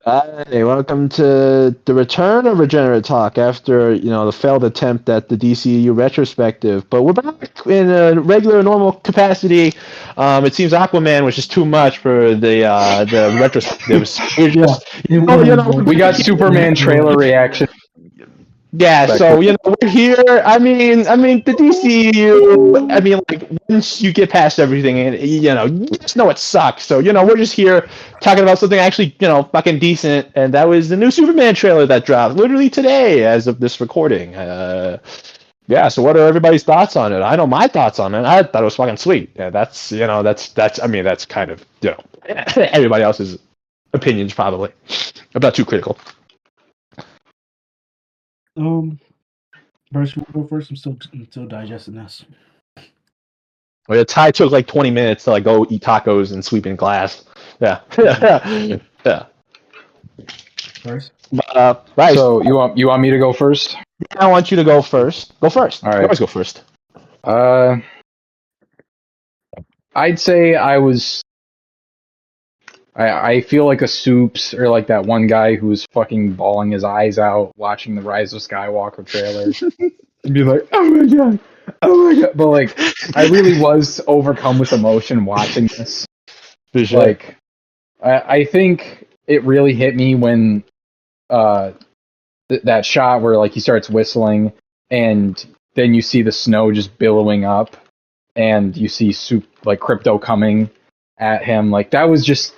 Hey, welcome to the return of Regenerate Talk after, the failed attempt at the DCU retrospective. But we're back in a regular, normal capacity. It seems Aquaman was just too much for the retrospectives. We're just, We got Superman trailer reaction. yeah, so we're here. The DCU. Like once you get past everything, and you just know it sucks. So we're just here talking about something actually, fucking decent, and that was the new Superman trailer that dropped literally today, as of this recording. Yeah. So what are everybody's thoughts on it? I know my thoughts on it. I thought it was fucking sweet. Yeah, that's. That's kind of everybody else's opinions probably. I'm not too critical. First, we'll go first. I'm still digesting this. Well, Ty took like 20 minutes to like go eat tacos and sweep in glass. Yeah. Yeah. First. Right. So you want me to go first? I want you to go first. Go first. All right. You always go first. I'd say I feel like a Soups or like that one guy who was fucking bawling his eyes out watching the Rise of Skywalker trailer and be like, oh my god. But like, I really was overcome with emotion watching this. For sure. Like, I think it really hit me when that shot where like he starts whistling and then you see the snow just billowing up and you see like Crypto coming at him. Like that was just,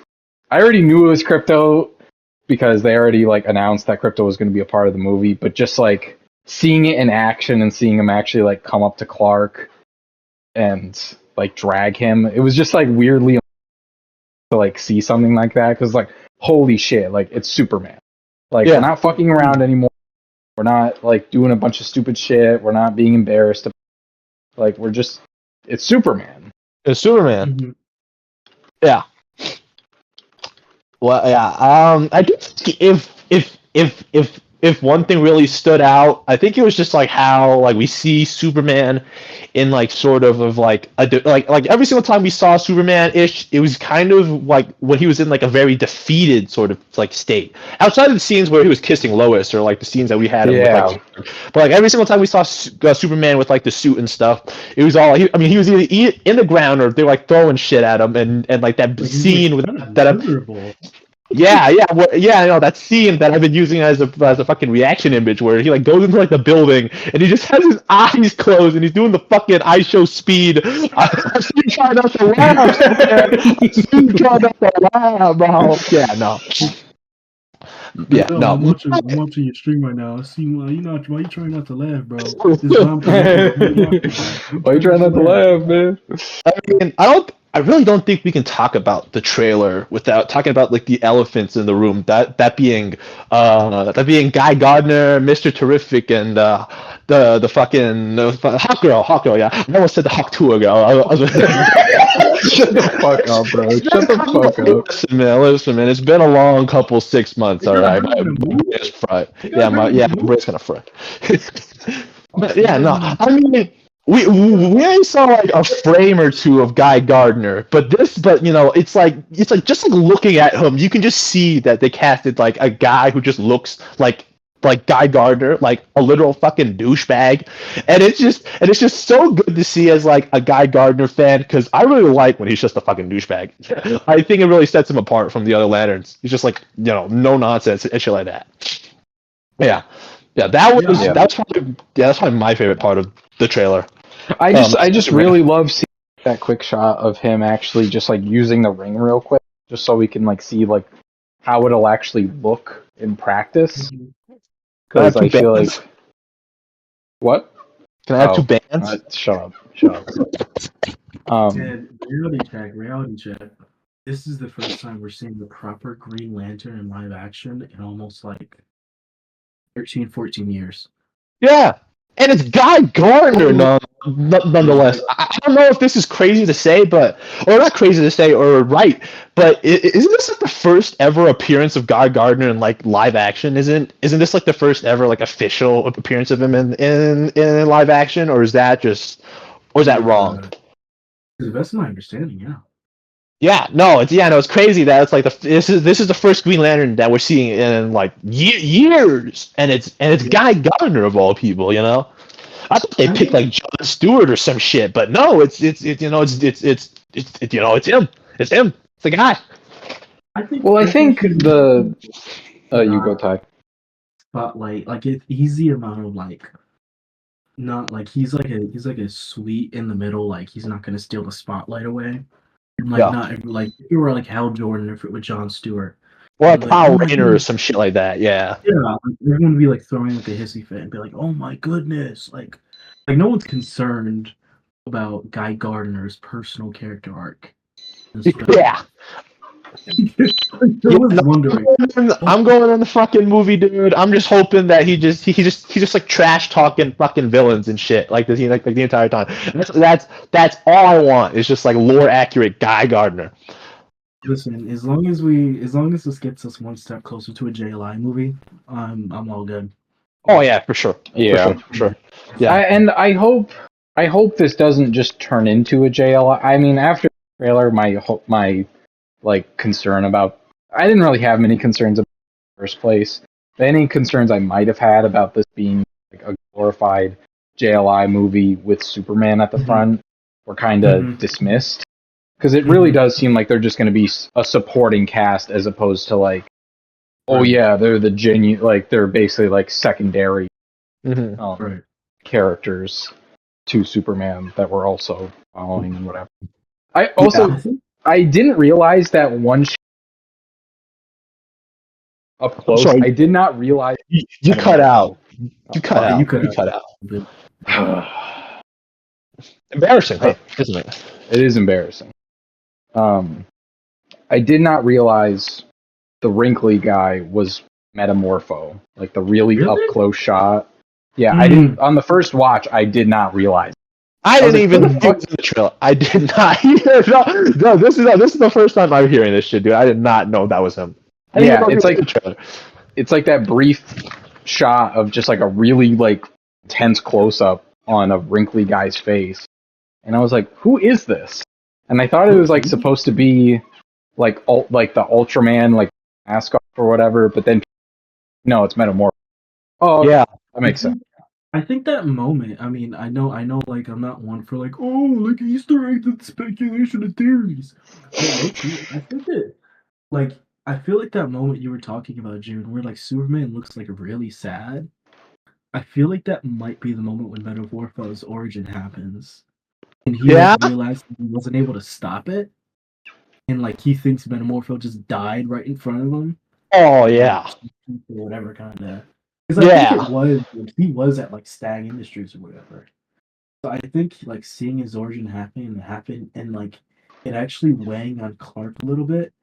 I already knew it was Crypto because they already like announced that Crypto was going to be a part of the movie, but just like seeing it in action and seeing him actually like come up to Clark and like drag him, it was just like weirdly to like see something like that because like holy shit, like it's Superman. Like we're not fucking around anymore. We're not like doing a bunch of stupid shit. We're not being embarrassed. Like it's Superman. It's Superman. Mm-hmm. Yeah. Well, yeah. I do think if one thing really stood out, I think it was just like how like we see Superman in like sort of like like every single time we saw Superman ish, it was kind of like when he was in like a very defeated sort of like state. Outside of the scenes where he was kissing Lois or like the scenes that we had, with, like, but like every single time we saw Superman with like the suit and stuff, it was all. He was either in the ground or they're like throwing shit at him, and like that scene with that. Yeah, I know that scene that I've been using as a fucking reaction image where he like goes into like the building and he just has his eyes closed and he's doing the fucking I show speed. I'm trying not to laugh. I'm trying not to laugh, bro. Yeah, no. Yeah, no. I'm watching your stream right now. I see why you trying not to laugh, bro. Why you trying not to laugh, man? I really don't think we can talk about the trailer without talking about like the elephants in the room. That being Guy Gardner, Mr. Terrific, and the fucking Hawk Girl. Yeah, I almost said the Hawk Tour girl. Shut the fuck up, bro. Shut the fuck up. Listen, man. It's been a long couple 6 months. All right, my brain's fried. My brain's kind of fried. But yeah, no. I mean. We only saw like a frame or two of Guy Gardner, but it's like just like looking at him, you can just see that they casted like a guy who just looks like Guy Gardner, like a literal fucking douchebag, and it's just so good to see as like a Guy Gardner fan because I really like when he's just a fucking douchebag. I think it really sets him apart from the other Lanterns. He's just like no nonsense and shit like that. Yeah, that's probably my favorite part of the trailer. I just really love seeing that quick shot of him actually just like using the ring real quick, just so we can like see like how it'll actually look in practice. Because I feel like what? Can I have two bands? Shut up. Reality check. This is the first time we're seeing the proper Green Lantern in live action in almost like 13, 14 years. Yeah. And it's Guy Gardner, nonetheless. I don't know if this is crazy to say, or not crazy to say, or right, but isn't this like the first ever appearance of Guy Gardner in like live action? Isn't this like the first ever like official appearance of him in live action, or is that wrong? That's my understanding, yeah. Yeah, no, it's crazy that it's like this is the first Green Lantern that we're seeing in like years, and it's Yeah. Guy Gardner of all people, you know. I thought they I picked think like John Stewart or some shit, but no, it's you know it's you know it's him, it's the guy. Well, I I think think he the you go, not Ty. spotlight like it's easy amount of like not like he's like a sweet in the middle, like he's not gonna steal the spotlight away. And like Yeah, not like if it were like Hal Jordan if it with John Stewart. or And like like, oh Power my Rainer or goodness. some shit like that. Yeah, Yeah, like, everyone would be like throwing like a hissy fit and be like, "Oh my goodness!" Like no one's concerned about Guy Gardner's personal character arc in this film. yeah. No Yeah, one's no, wondering. Oh, I'm going in the fucking movie, dude. I'm just hoping that he just like trash talking fucking villains and shit like this, like the entire time. That's all I want. Is just like lore accurate Guy Gardner. listen, as long as this gets us one step closer to a JLI movie, I'm all good. Oh yeah, for sure, for Yeah, sure, for sure. Yeah, I hope this doesn't just turn into a JL. I mean, after the trailer, my like concern about I didn't really have many concerns about it in the first place. But any concerns I might have had about this being like a glorified JLI movie with Superman at the Mhm. front were kind of Mhm. dismissed because it really Mhm. does seem like they're just going to be a supporting cast as opposed to like, oh Right. yeah, they're the genuine, like they're basically like secondary hmm um, Right. characters to Superman that we're also following and whatever. I yeah. also I think I didn't realize that one up I'm close. sorry, I did not realize you cut Metamorpho. out. You cut yeah, you out. could You have cut out. been Embarrassing, huh? it Isn't it? is embarrassing. Um, I did not realize the wrinkly guy was Metamorpho, like the really up really. close shot. Yeah, I didn't Mm. on the first watch. I did not realize. I I was didn't like, who even the know it fuck? was in the trailer. I did not hear. No, this is the first time I'm hearing this shit, dude. I did not know that was him. I didn't even Yeah, know he was in the trailer. it's like that brief shot of just like a really like tense close up on a wrinkly guy's face, and I was like, who is this? And I thought it was like supposed to be like like the Ultraman like mascot or whatever, but then no, it's Metamorpho. Oh, okay. Yeah, That makes sense. I think that moment. I mean, I know. Like, I'm not one for like, oh, like Easter eggs and speculation and theories. But low-key, I think that, like, I feel like that moment you were talking about, June, where like Superman looks like really sad. I feel like that might be the moment when Metamorpho's origin happens, and he like yeah. realized he wasn't able to stop it, and like he thinks Metamorpho just died right in front of him, Oh and like yeah, or whatever kind of. Because I think it yeah. was like, he was at like Stag Industries or whatever. So I think like seeing his origin happen and like it actually weighing on Clark a little bit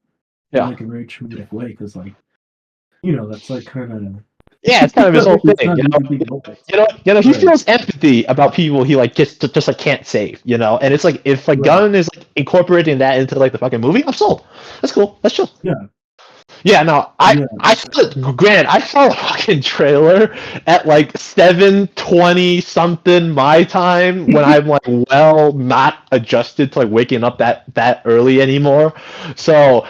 in Yeah. like a very traumatic way because like you know that's like kind of Yeah, it's kind of his whole it's thing, not you an know. easy thing to look at. He Right, feels empathy about people he like just like can't save, you know. And it's like if like right, Gunn is like incorporating that into like the fucking movie, I'm sold. That's cool. That's chill. yeah, Yeah, no, yeah, granted, I saw the fucking trailer at like 7:20 something my time when I'm like well not adjusted to like waking up that early anymore. So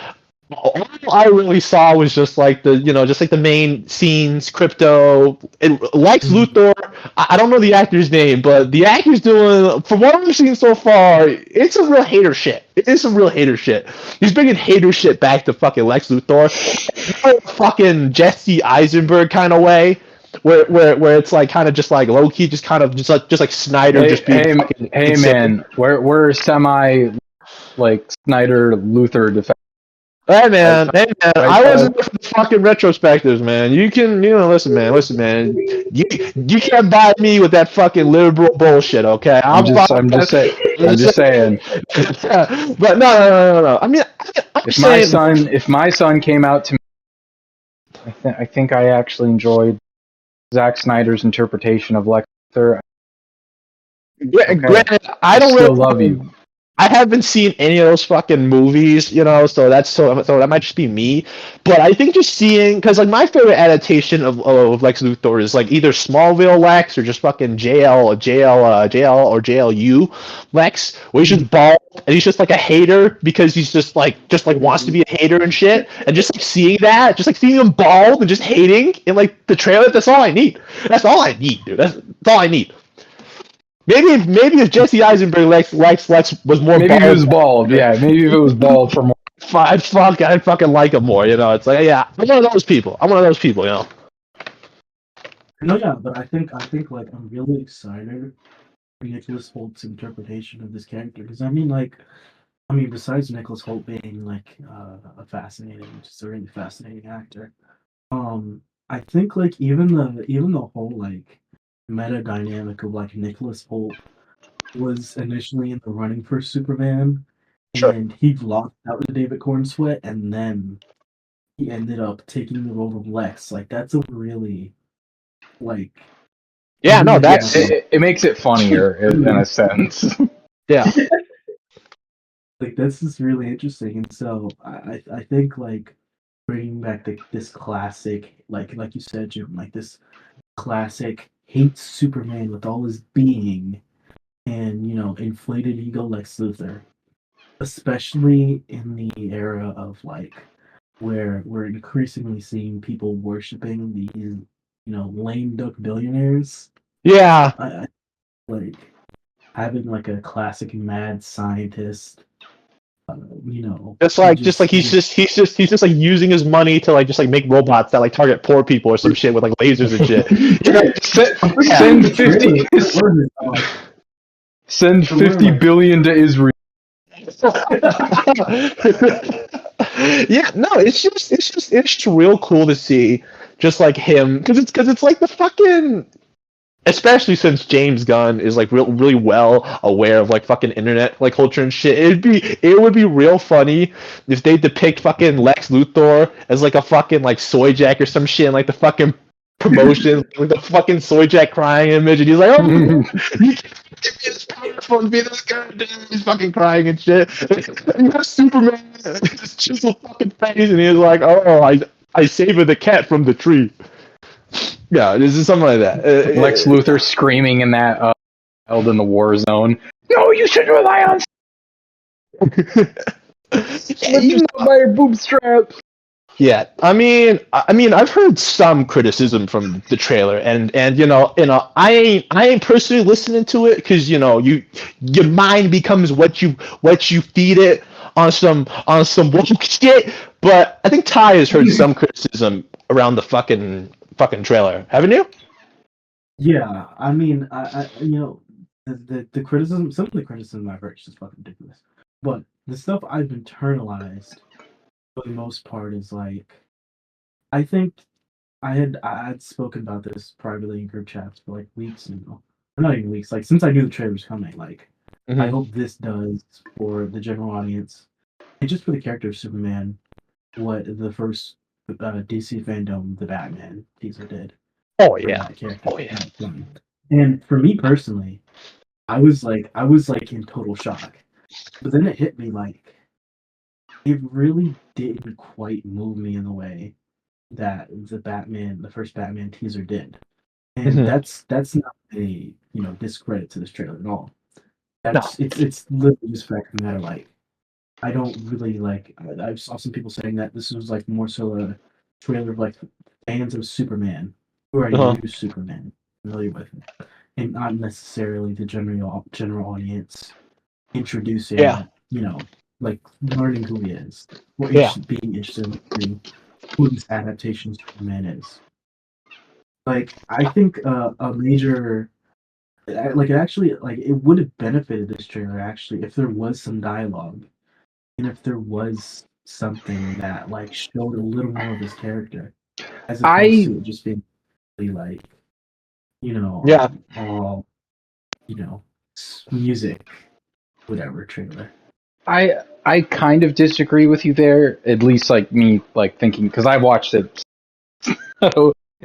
all I really saw was just like the just like the main scenes, crypto, and Lex mhm, Luthor. I don't know the actor's name, but the actor's doing, from what I've seen so far, it's some real hater shit. It is some real hater shit. He's bringing hater shit back to fucking Lex Luthor, fucking Jesse Eisenberg kind of way, where it's like kind of just like low key, just kind of just like Snyder Hey, just being fucking hey, insane. man, we're semi like Snyder Luther defense, right? Hey man, Right, I Tyler? wasn't there for the fucking retrospectives, man. You can, listen, man. You can't buy me with that fucking liberal bullshit, okay? I'm just saying, I'm I'm just just saying. saying. But no. I mean, I'm If my saying, son, if my son came out to me, I think I actually enjoyed Zack Snyder's interpretation of Lex Luthor. Okay, granted, I I don't still really love know. you. I haven't seen any of those fucking movies, you know, so that might just be me. But I think just seeing, because like my favorite adaptation of Lex Luthor is like either Smallville Lex or just fucking JLU Lex, where he's just bald and he's just like a hater because he's just like wants to be a hater and shit, and just like seeing that, just like seeing him bald and just hating in like the trailer. That's all I need. That's all I need, dude. That's all I need. Maybe if Jesse Eisenberg Lex was more Maybe bald, if it was bald. Yeah, maybe if it was bald for more. I'd fucking like him more. You know, it's like, yeah, I'm one of those people. You know. No, yeah, but I think like I'm really excited for Nicholas Holt's interpretation of this character because besides Nicholas Holt being like just a really fascinating actor, I think like even the whole like meta dynamic of like Nicholas Holt was initially in the running for Superman, Sure. and he lost out to David Cornsweet, and then he ended up taking the role of Lex. Like that's a really like Yeah, no, Yeah, that's It makes it funnier in a sense. yeah. like that's just really interesting. And so I think like bringing back this classic like you said, Jim, like this classic hates Superman with all his being, and inflated ego Lex Luthor, especially in the era of like where we're increasingly seeing people worshiping these lame duck billionaires. Yeah. I like having like a classic mad scientist. Just like he's just like using his money to like just like make robots that like target poor people or some shit with like lasers and shit. You know? Send 50 billion to Israel. Yeah, no, it's just real cool to see, just like him, because it's like the fucking, especially since James Gunn is like really well aware of like fucking internet like culture and shit. It would be real funny if they depict fucking Lex Luthor as like a fucking like soy jack or some shit, and like the fucking promotion with the fucking soy jack crying image, and he's like, oh, it's powerful to be this guy, dude. He's fucking crying and shit. And you have Superman, just chisel fucking face, and he's like, oh, I saved the cat from the tree. Yeah, this is something like that. Lex Luthor screaming in that held in the war zone. No, you should rely on. Yeah, you know, by your bootstraps. yeah, I mean, I've heard some criticism from the trailer, and I ain't personally listening to it because your mind becomes what you feed it on some woke shit. But I think Ty has heard some criticism around the fucking trailer, haven't you? Yeah, I mean, I the criticism, some of the criticism I've heard is just fucking ridiculous. But the stuff I've internalized, for the most part, is like, I think I had spoken about this privately in group chats for like weeks, or not even weeks, like since I knew the trailer was coming. Like, I hope this does for the general audience, and just for the character of Superman, what the first DC fandom, the Batman teaser did. Oh For yeah. that character. Oh yeah. And for me personally, I was like in total shock. But then it hit me like it really didn't quite move me in the way that the first Batman teaser did. And Mhm. that's not a discredit to this trailer at all. It's literally just fact of the matter. Like I don't really like. I saw some people saying that this was like more so a trailer of like fans of Superman who already knew Superman, familiar with it, and not necessarily the general audience introducing, Yeah. like learning who he is, or Yeah. being interested in learning who this adaptation of Superman is. Like I think a major like actually like it would have benefited this trailer actually if there was some dialogue and if there was something that like showed a little more of his character as opposed to it just being really, like Yeah. all music whatever trailer. I kind of disagree with you there. At least like me like thinking because I watched it,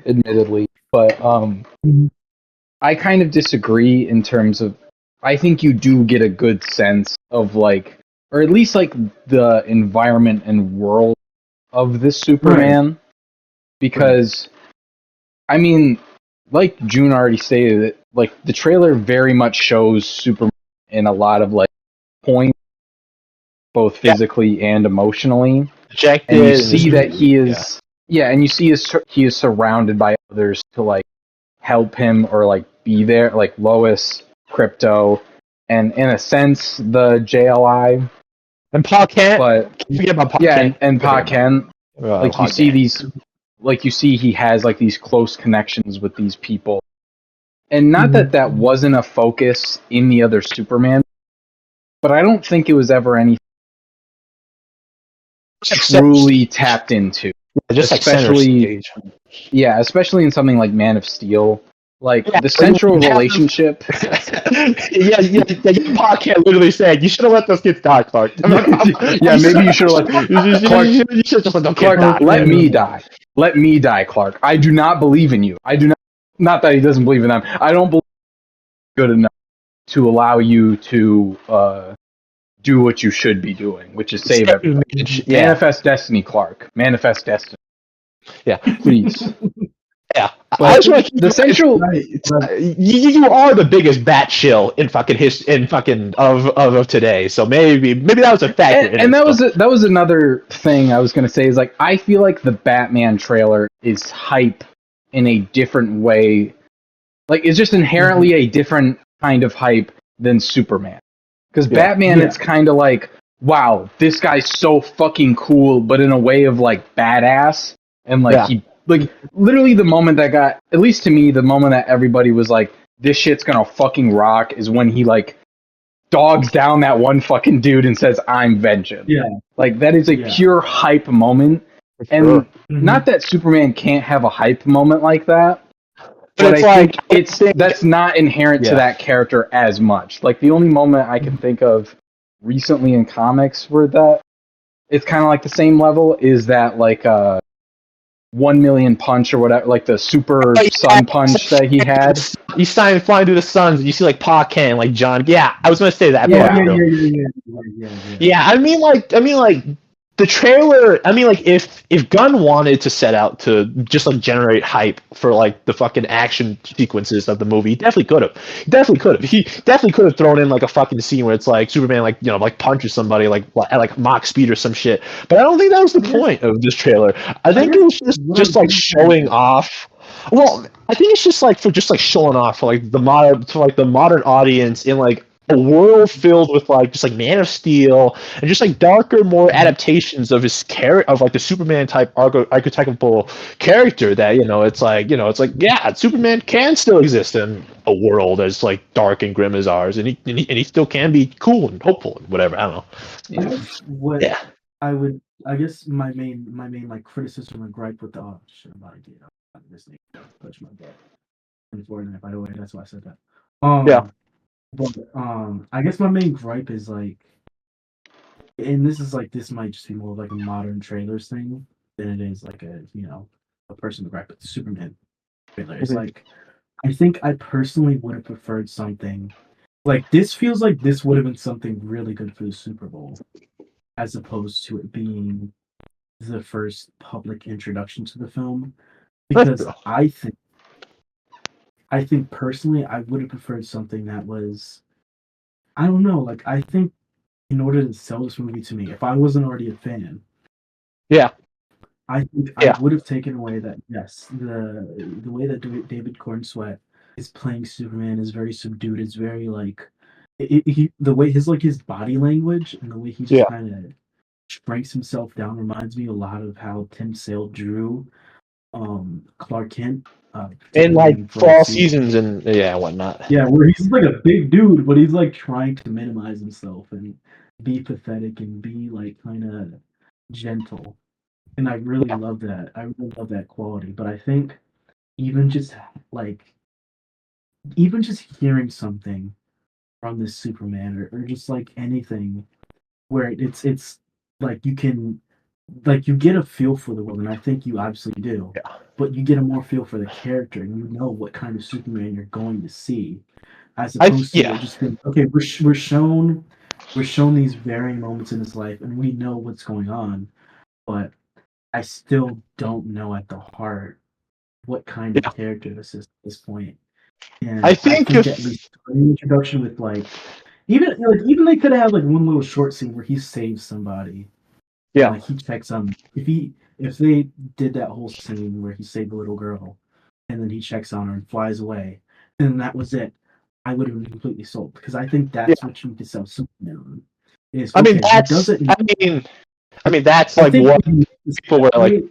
admittedly, but I kind of disagree in terms of I think you do get a good sense of like, or at least like the environment and world of this Superman, because I mean, like June already stated, it like the trailer very much shows Superman in a lot of like points, both physically and emotionally, Rejected. and you see that he is, and you see he is surrounded by others to like help him or like be there, like Lois, Crypto, and in a sense the JLI, and Pa Kent. but Can't forget about Pa yeah, Kent. and Pa Kent. Like Pa you see Kent. these, like you see he has like these close connections with these people, and not that that wasn't a focus in the other Superman, but I don't think it was ever anything truly tapped into. Just especially, like center stage. yeah, especially in something like Man of Steel, like Yeah, the central relationship. yeah, Pa Kent literally said, "You should have let those kids die, Clark." Yeah, maybe you should have let Clark. You should just let them kids Clark, die. let me die. Let me die, Clark. I do not believe in you. I do not. Not that he doesn't believe in them. I don't believe good enough to allow you to do what you should be doing, which is save everybody. Yeah. Manifest destiny, Clark. Manifest destiny. Yeah, please. Yeah, but I just want to keep the central. You are the biggest bat chill in fucking of today. So maybe that was a factor. And that was another thing I was gonna say is like I feel like the Batman trailer is hype in a different way. Like it's just inherently a different kind of hype than Superman. Because Batman, it's kind of like, wow, this guy's so fucking cool, but in a way of like badass, and like he like literally the moment that got, at least to me, the moment that everybody was like, this shit's gonna fucking rock is when he like dogs down that one fucking dude and says, I'm vengeance. Yeah. Like that is a pure hype moment. And not that Superman can't have a hype moment like that. But I think that's not inherent to that character as much. Like the only moment I can think of recently in comics where that it's kind of like the same level is that like 1 million punch or whatever, like the super sun punch that he had. He's flying through the suns, and you see like Pa Kent, like John. Yeah, I was gonna say that. Yeah. I mean, like the trailer. I mean, like if Gunn wanted to set out to just like generate hype for like the fucking action sequences of the movie, he definitely could have. He definitely could have thrown in like a fucking scene where it's like Superman like like punches somebody like at like Mach speed or some shit. But I don't think that was the point of this trailer. I think it was just like showing off. Well, I think it's just like showing off for like the modern audience in like a world filled with like just like Man of Steel and just like darker, more adaptations of his character, of like the Superman type archetypal character that it's like Superman can still exist in a world as like dark and grim as ours, and he still can be cool and hopeful and whatever. I don't know. I guess my main like criticism and gripe with the shit about it, this thing touch my butt. In Fortnite, by the way, that's why I said that. But I guess my main gripe is like, and this might just be more of like a modern trailers thing than it is like a personal gripe with the Superman trailer. It's like I think I personally would have preferred something like this. Feels like this would have been something really good for the Super Bowl, as opposed to it being the first public introduction to the film. Because I think personally, I would have preferred something that was, I don't know, like I think in order to sell this movie to me, if I wasn't already a fan, I think I would have taken away that the way that David Cornsweet is playing Superman is very subdued. It's very like the way his body language and the way he just kind of shrinks himself down reminds me a lot of how Tim Sale drew Clark Kent. In like fall seasons and whatnot. Yeah, where he's like a big dude, but he's like trying to minimize himself and be pathetic and be like kind of gentle. And I really love that. I really love that quality. But I think even just hearing something from this Superman or just like anything where it's like you can like you get a feel for the world, and I think you obviously do. But you get a more feel for the character, and you know what kind of Superman you're going to see. as opposed to yeah. just being okay. We're shown these varying moments in his life, and we know what's going on, but I still don't know at the heart what kind of Yeah. character this is at this point. I And I think think at if least an introduction with like even they could have had like one little short scene where he saves somebody and yeah, like he checks on if they did that whole scene where he saved the little girl and then he checks on her and flies away and that was it, I would have been completely sold because I think yeah. that's what you need to sell Superman on. Is I mean okay, he doesn't. I mean that's I like think what people were like.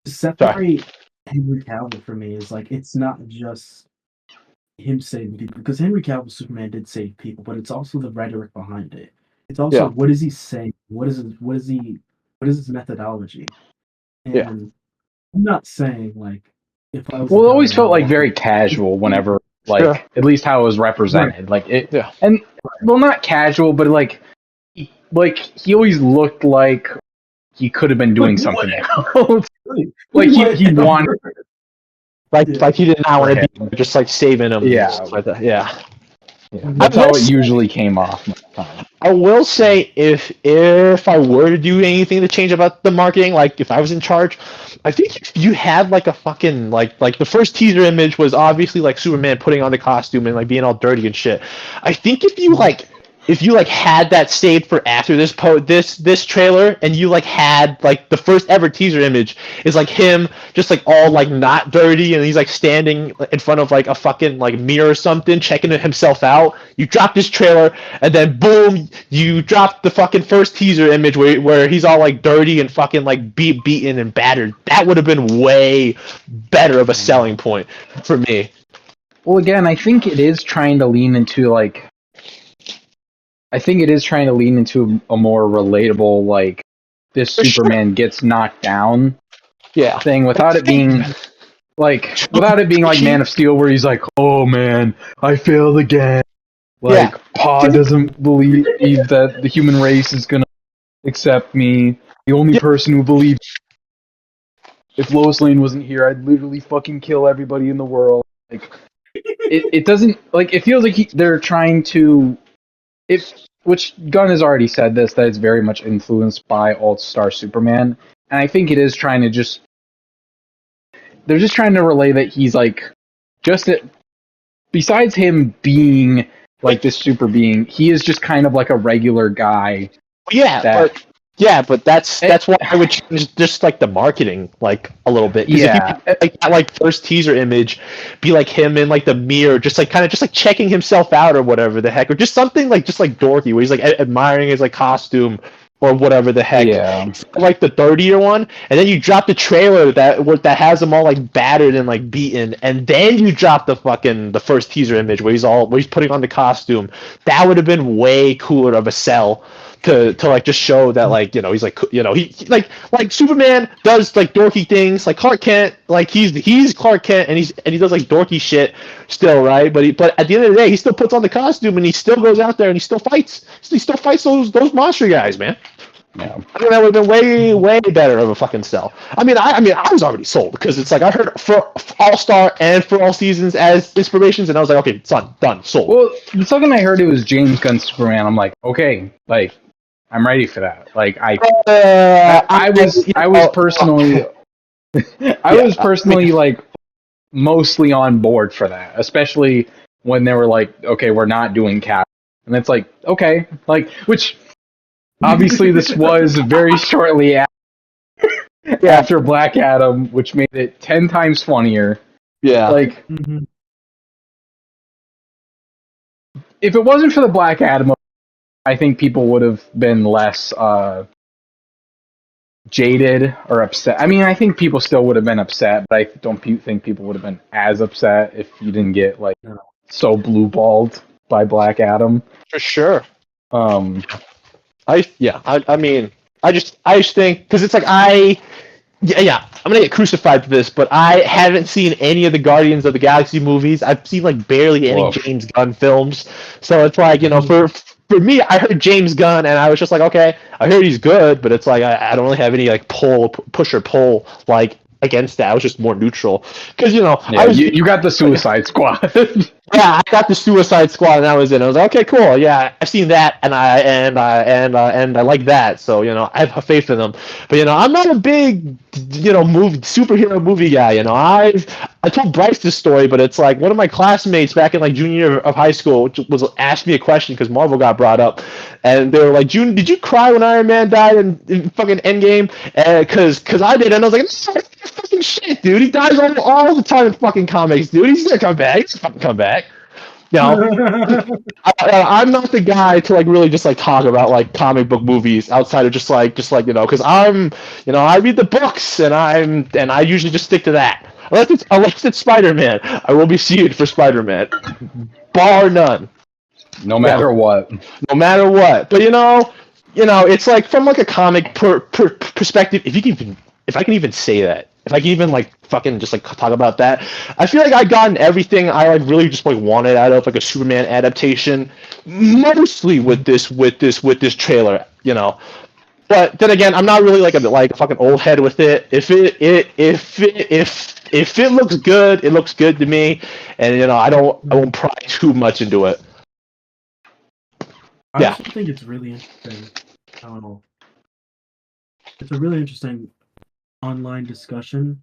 Sorry. separate Henry Cavill for me is like it's not just him saving people because Henry Cavill Superman did save people, but it's also the rhetoric behind it. It's also Yeah, what is he saying? What is his methodology? yeah, And I'm not saying like if I was Well, a it always governor felt like walking very casual whenever, like, sure. at least how it was represented. Like it, Yeah. and well, not casual, but like he always looked like he could have been doing something else. Like he wanted Like he did not for want to him. be just like saving him. Yeah. And stuff like that. Yeah. Yeah, that's I how will it say- usually came off. Most of the time. I will say if I were to do anything to change about the marketing, like if I was in charge, I think if you had like a fucking like the first teaser image was obviously like Superman putting on the costume and like being all dirty and shit. I think if you like had that saved for after this trailer and you like had like the first ever teaser image is like him just like all like not dirty and he's like standing in front of like a fucking like mirror or something checking himself out, you drop this trailer and then boom you drop the fucking first teaser image where he's all like dirty and fucking like beaten and battered. That would have been way better of a selling point for me. Well, again, I think it is trying to lean into like. I think it is trying to lean into a more relatable, like, this For sure. Superman gets knocked down Yeah. thing without it being like Man of Steel where he's like, oh man, I failed again. Like, Yeah. Pa doesn't believe that the human race is gonna accept me. The only person who believes if Lois Lane wasn't here, I'd literally fucking kill everybody in the world. Like, it doesn't, like, it feels like they're trying to. Which Gunn has already said this, that it's very much influenced by All-Star Superman, and I think it is trying to they're just trying to relay that he's like, besides him being like this super being, he is just kind of like a regular guy. But that's why I would change just like the marketing like a little bit. 'Cause Yeah. if you like that like first teaser image be like him in like the mirror, just like kind of just like checking himself out or whatever the heck, or just something like just like dorky where he's like admiring his like costume or whatever the heck. Yeah. Like the dirtier one, and then you drop the trailer that has them all like battered and like beaten, and then you drop the first teaser image where he's putting on the costume. That would have been way cooler of a sell. To like just show that like he's like he like Superman does like dorky things like Clark Kent, like he's Clark Kent and he does like dorky shit still, right? But at the end of the day he still puts on the costume and he still goes out there and he still fights those monster guys, man. Yeah. I mean, that would have been way better of a fucking sell. I mean I was already sold because it's like I heard for All-Star and for All Seasons as inspirations and I was like, okay, it's done, sold. Well, the second I heard it was James Gunn's Superman, I'm like, okay, like, I'm ready for that. Like, I was personally like mostly on board for that, especially when they were like, okay, we're not doing Cap, and it's like, okay, like, which obviously this was very shortly after Black Adam, which made it 10 times funnier. Yeah. Like, if it wasn't for the Black Adam, I think people would have been less jaded or upset. I mean, I think people still would have been upset, but I don't think people would have been as upset if you didn't get like so blue-balled by Black Adam. For sure. I mean, I just think because it's like I'm gonna get crucified for this, but I haven't seen any of the Guardians of the Galaxy movies. I've seen like barely any James Gunn films, so it's like for me, I heard James Gunn and I was just like, okay, I heard he's good, but it's like I don't really have any like push or pull like against that. I was just more neutral because Yeah, you got the Suicide Squad. yeah, I got the Suicide Squad, and that was it. I was like, okay, cool. Yeah, I've seen that, and I like that. So I have faith in them. But I'm not a big superhero movie guy. I told Bryce this story, but it's like one of my classmates back in like junior year of high school was asked me a question because Marvel got brought up, and they were like, "June, did you cry when Iron Man died in fucking Endgame?" Because I did, and I was like, "No, fucking shit, dude. He dies all the time in fucking comics, dude. He's gonna come back. He's gonna fucking come back." I'm not the guy to like really just like talk about like comic book movies outside of just like because I read the books and I usually just stick to that. Unless it's Spider-Man, I will be seated for Spider-Man, bar none. No matter what. No matter what. But it's like from like a comic perspective. If I can even say that, if I can even like fucking just like talk about that, I feel like I gotten everything I like really just like wanted out of like a Superman adaptation, mostly with this trailer. But then again, I'm not really like a fucking old head with it. If it looks good, it looks good to me, and I won't pry too much into it. I also think it's really interesting. I don't know. It's a really interesting online discussion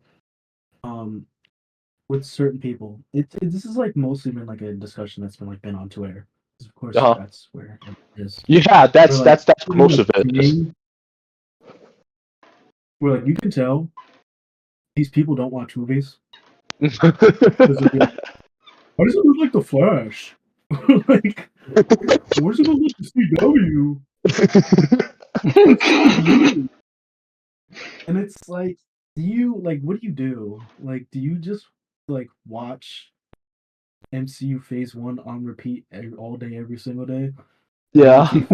with certain people. This is like mostly been like a discussion that's been on Twitter. Of course, that's where it is. Yeah, that's most of it. Where like you can tell these people don't watch movies. Why does it look like The Flash? Like, why does it look like the CW? And it's like, what do you do? Like, do you just like watch MCU Phase 1 on repeat all day, every single day? Yeah. You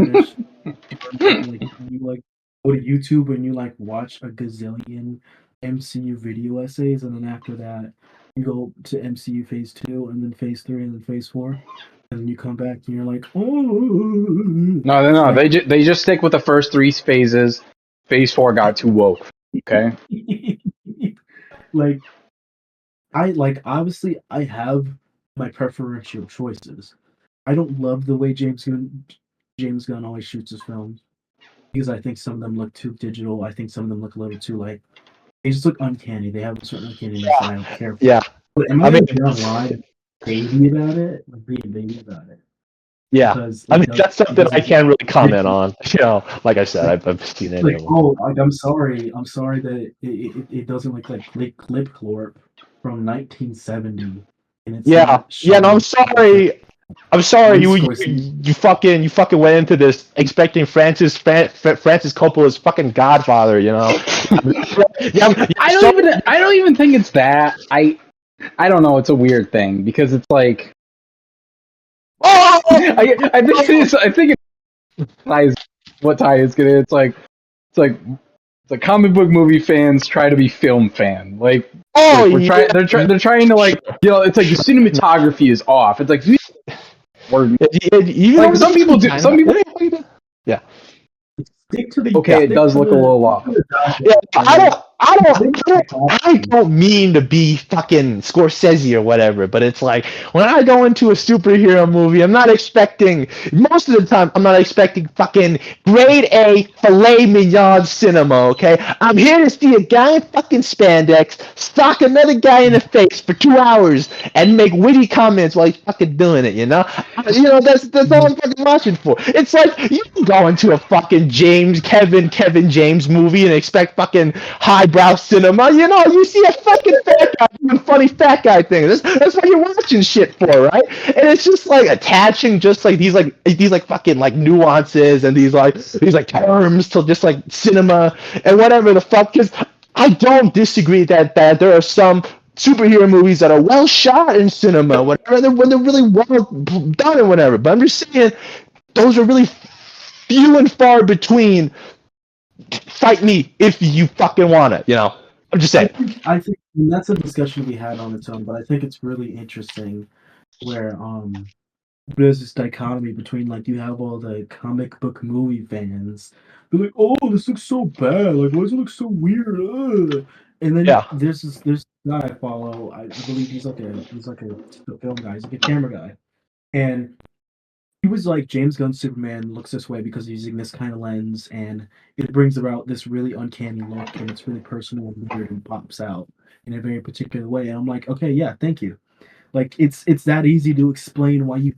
like go to YouTube and you like watch a gazillion MCU video essays, and then after that you go to MCU Phase 2 and then Phase 3 and then Phase 4, and then you come back and you're like, oh no, they just stick with the first 3 phases. Phase 4 got too woke. Okay. Obviously I have my preferential choices. I don't love the way James Gunn always shoots his films, because I think some of them look too digital. I think some of them look a little too like, they just look uncanny. They have a certain uncanniness that I don't care for. Yeah. But am I going to lie baby about it? Like being baby about it? Yeah. That's something I can't really comment on. Like I said, I've seen it. Like, I'm sorry that it doesn't look like Clip Clorp from 1970. And it's no, I'm sorry. I'm sorry, you fucking went into this expecting Francis Coppola's fucking Godfather, I don't even think it's that. I don't know. It's a weird thing because it's like, I think what Ty is gonna. It's like comic book movie fans try to be film fan. Like, they're trying to like, it's like the cinematography is off. It's like, like some people do. Yeah. Stick to the. Okay, it does look a little off. Yeah, I don't mean to be fucking Scorsese or whatever, but it's like when I go into a superhero movie, most of the time I'm not expecting fucking grade A filet mignon cinema, okay? I'm here to see a guy in fucking spandex sock another guy in the face for 2 hours and make witty comments while he's fucking doing it, that's all I'm fucking watching for. It's like you can go into a fucking Kevin James movie and expect fucking highbrow cinema. You see a fucking fat guy doing funny fat guy things. That's what you're watching shit for, right? And it's just like attaching just like these fucking like nuances and these terms to just like cinema and whatever the fuck. Because I don't disagree that there are some superhero movies that are well shot in cinema, whatever, when they're really well done and whatever. But I'm just saying those are really few and far between. Fight me if you fucking want it, I'm just saying. I think that's a discussion we had on its own, but I think it's really interesting where there's this dichotomy between like you have all the comic book movie fans. They're like, oh, this looks so bad. Like, why does it look so weird? Ugh. And then Yeah. there's this guy I follow. I believe he's like a film guy. He's like a camera guy, and he was like James Gunn's Superman looks this way because he's using this kind of lens, and it brings about this really uncanny look, and it's really personal and weird and pops out in a very particular way. And I'm like, okay, yeah, thank you. Like it's that easy to explain why you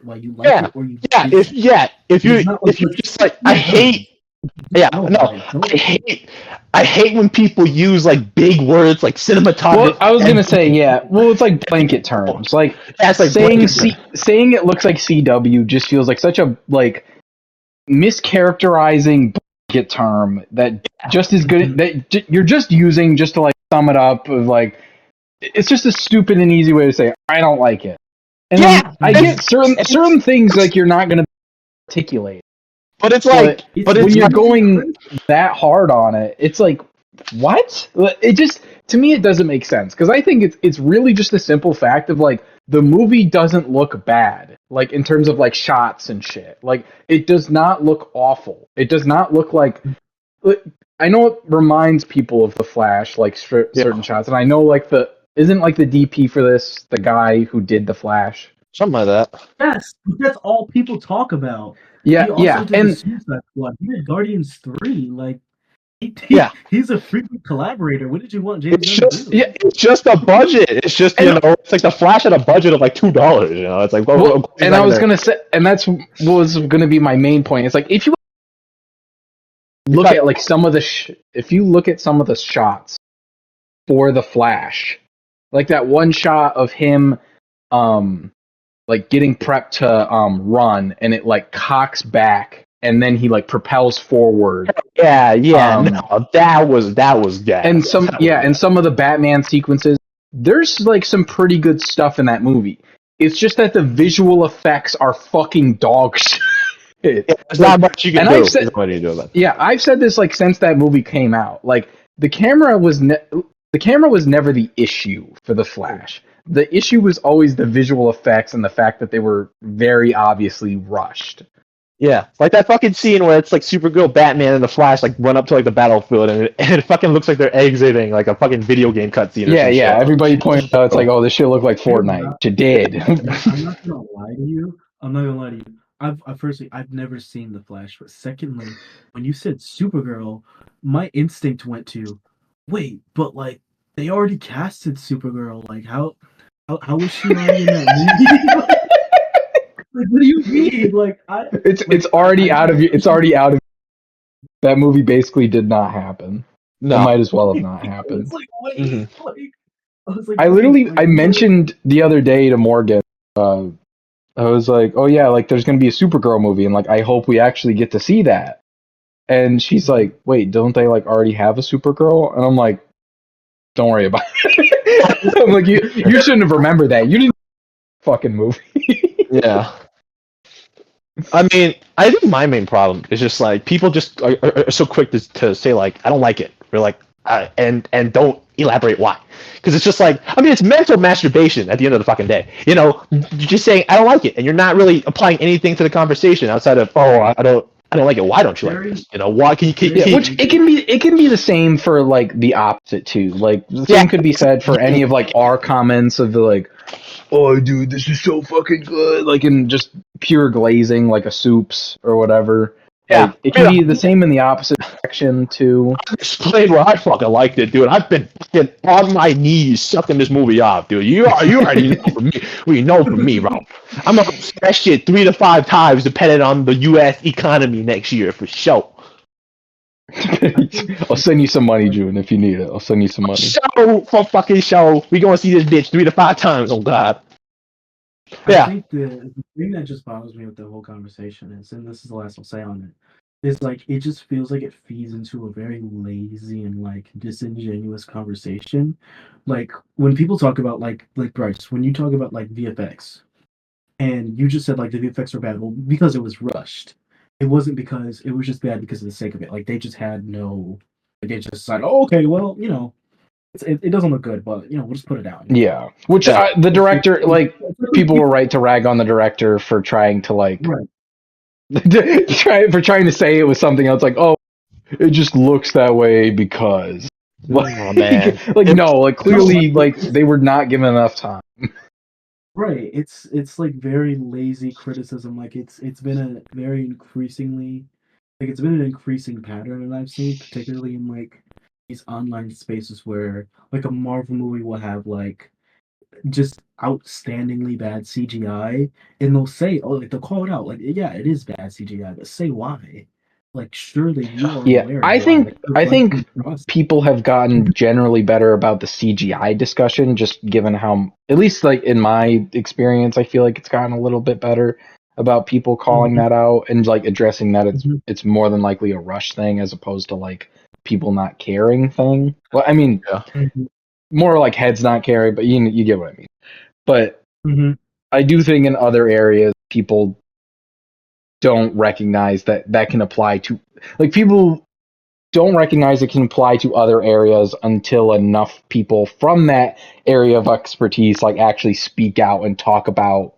why you like Yeah. it or you Yeah. If It's not like if you what- just like I hate. Yeah, know no, about it. Don't- I hate when people use like big words like cinematography. Well, I was gonna say, yeah. Well, it's like blanket terms. Like That's like saying blanket saying it looks like CW just feels like such a like mischaracterizing blanket term that just is good. That you're just using just to like sum it up. Of like, it's just a stupid and easy way to say I don't like it. And Yeah, then I get certain things like you're not gonna articulate. But it's like, It's but when it's you're like, going that hard on it, it's like, what? It just, to me, it doesn't make sense because I think it's really just a simple fact of like the movie doesn't look bad, like in terms of like shots and shit. Like it does not look awful. It does not look like. I know it reminds people of the Flash, like certain shots, and I know like isn't like the DP for this the guy who did the Flash. something like that. Yes, that's all people talk about. Yeah, He also yeah, did the and Suicide Squad. He did Guardians 3. Like, Yeah. he's a freaking collaborator. What did you want James It's Gunn just to do? yeah, it's just a budget. It's just it's like the Flash had a budget of like $2. It's like well, and I was gonna say, and that's was gonna be my main point. It's like if you look at like some of the if you look at some of the shots for the Flash, like that one shot of him, like getting prepped to run, and it like cocks back, and then he like propels forward. yeah, no, that was gas. And some of the Batman sequences, there's like some pretty good stuff in that movie. It's just that the visual effects are fucking dog shit. There's not much you can and do. I've said- There's not much you can do about it. Yeah, I've said this like since that movie came out. Like the camera was never the issue for the Flash. The issue was always the visual effects and the fact that they were very obviously rushed. Yeah, like that fucking scene where it's like Supergirl, Batman, and the Flash like run up to like the battlefield, and it fucking looks like they're exiting like a fucking video game cutscene. Yeah, yeah. Everybody pointed out it's like, oh, this shit looked like Fortnite. It did. I'm not gonna lie to you. I've never seen The Flash, but secondly, when you said Supergirl, my instinct went to, wait, but like they already casted Supergirl. Like how was she already in that movie? Like, what do you mean? Like it's already out of you. It's already out of. That movie basically did not happen. No, It might as well have not happened. It's like, wait, Mhm. like, I was like, I literally, wait, I mentioned the other day to Morgan, I was like, oh yeah, like there's gonna be a Supergirl movie, and like I hope we actually get to see that. And she's like, wait, don't they like already have a Supergirl? And I'm like, don't worry about it. I'm like, you shouldn't have remembered that. You didn't fucking movie. yeah. I mean, I think my main problem is just like people just are so quick to say like I don't like it, or like and don't elaborate why, because it's just like I mean it's mental masturbation at the end of the fucking day. You know, you're just saying I don't like it, and you're not really applying anything to the conversation outside of I don't like it. Why don't you like this? You know, why can you? Yeah, which it can be the same for like the opposite too. Like the same could be said for any of like our comments of the like, oh dude, this is so fucking good, like in just pure glazing, like a soups or whatever. Yeah. Like, it can be the same in the opposite direction too. Explain why I fucking liked it, dude. I've been fucking on my knees sucking this movie off, dude. You already know from me. We know from me, bro. I'm gonna see that shit 3 to 5 times depending on the U.S. economy next year for sure. I'll send you some money, June, if you need it. I'll send you some money. Show for fucking show. We gonna see this bitch 3 to 5 times. Oh God. I think the thing that just bothers me with the whole conversation is, and this is the last I'll say on it, is like it just feels like it feeds into a very lazy and like disingenuous conversation. Like when people talk about like Bryce, when you talk about like VFX, and you just said like the VFX were bad, well, because it was rushed. It wasn't because it was just bad because of the sake of it. Like they just had no, like they just decided, oh, okay, well, you know, it doesn't look good, but you know, we'll just put it out. Yeah, which the director, like, people were right to rag on the director for trying to like, Right. trying to say it was something else. Like, oh, it just looks that way because Oh, man. Like no, like clearly, like they were not given enough time. Right. It's like very lazy criticism. Like it's been a very increasingly like it's been an increasing pattern that I've seen, particularly in like these online spaces where like a Marvel movie will have like just outstandingly bad CGI, and they'll say, oh, like they'll call it out, like, yeah, it is bad CGI, but say why. Like, surely you are Yeah, aware of I why. think Like, you're I going think through the process. people have gotten generally better about the CGI discussion, just given how, at least like in my experience, I feel like it's gotten a little bit better about people calling Mhm, that out and like addressing that mhm, it's more than likely a rush thing as opposed to like people not caring thing. Well, I mean, Yeah. mhm, more like heads not caring, but you get what I mean. But mhm. I do think in other areas people don't recognize that that can apply to, like, people don't recognize it can apply to other areas until enough people from that area of expertise like actually speak out and talk about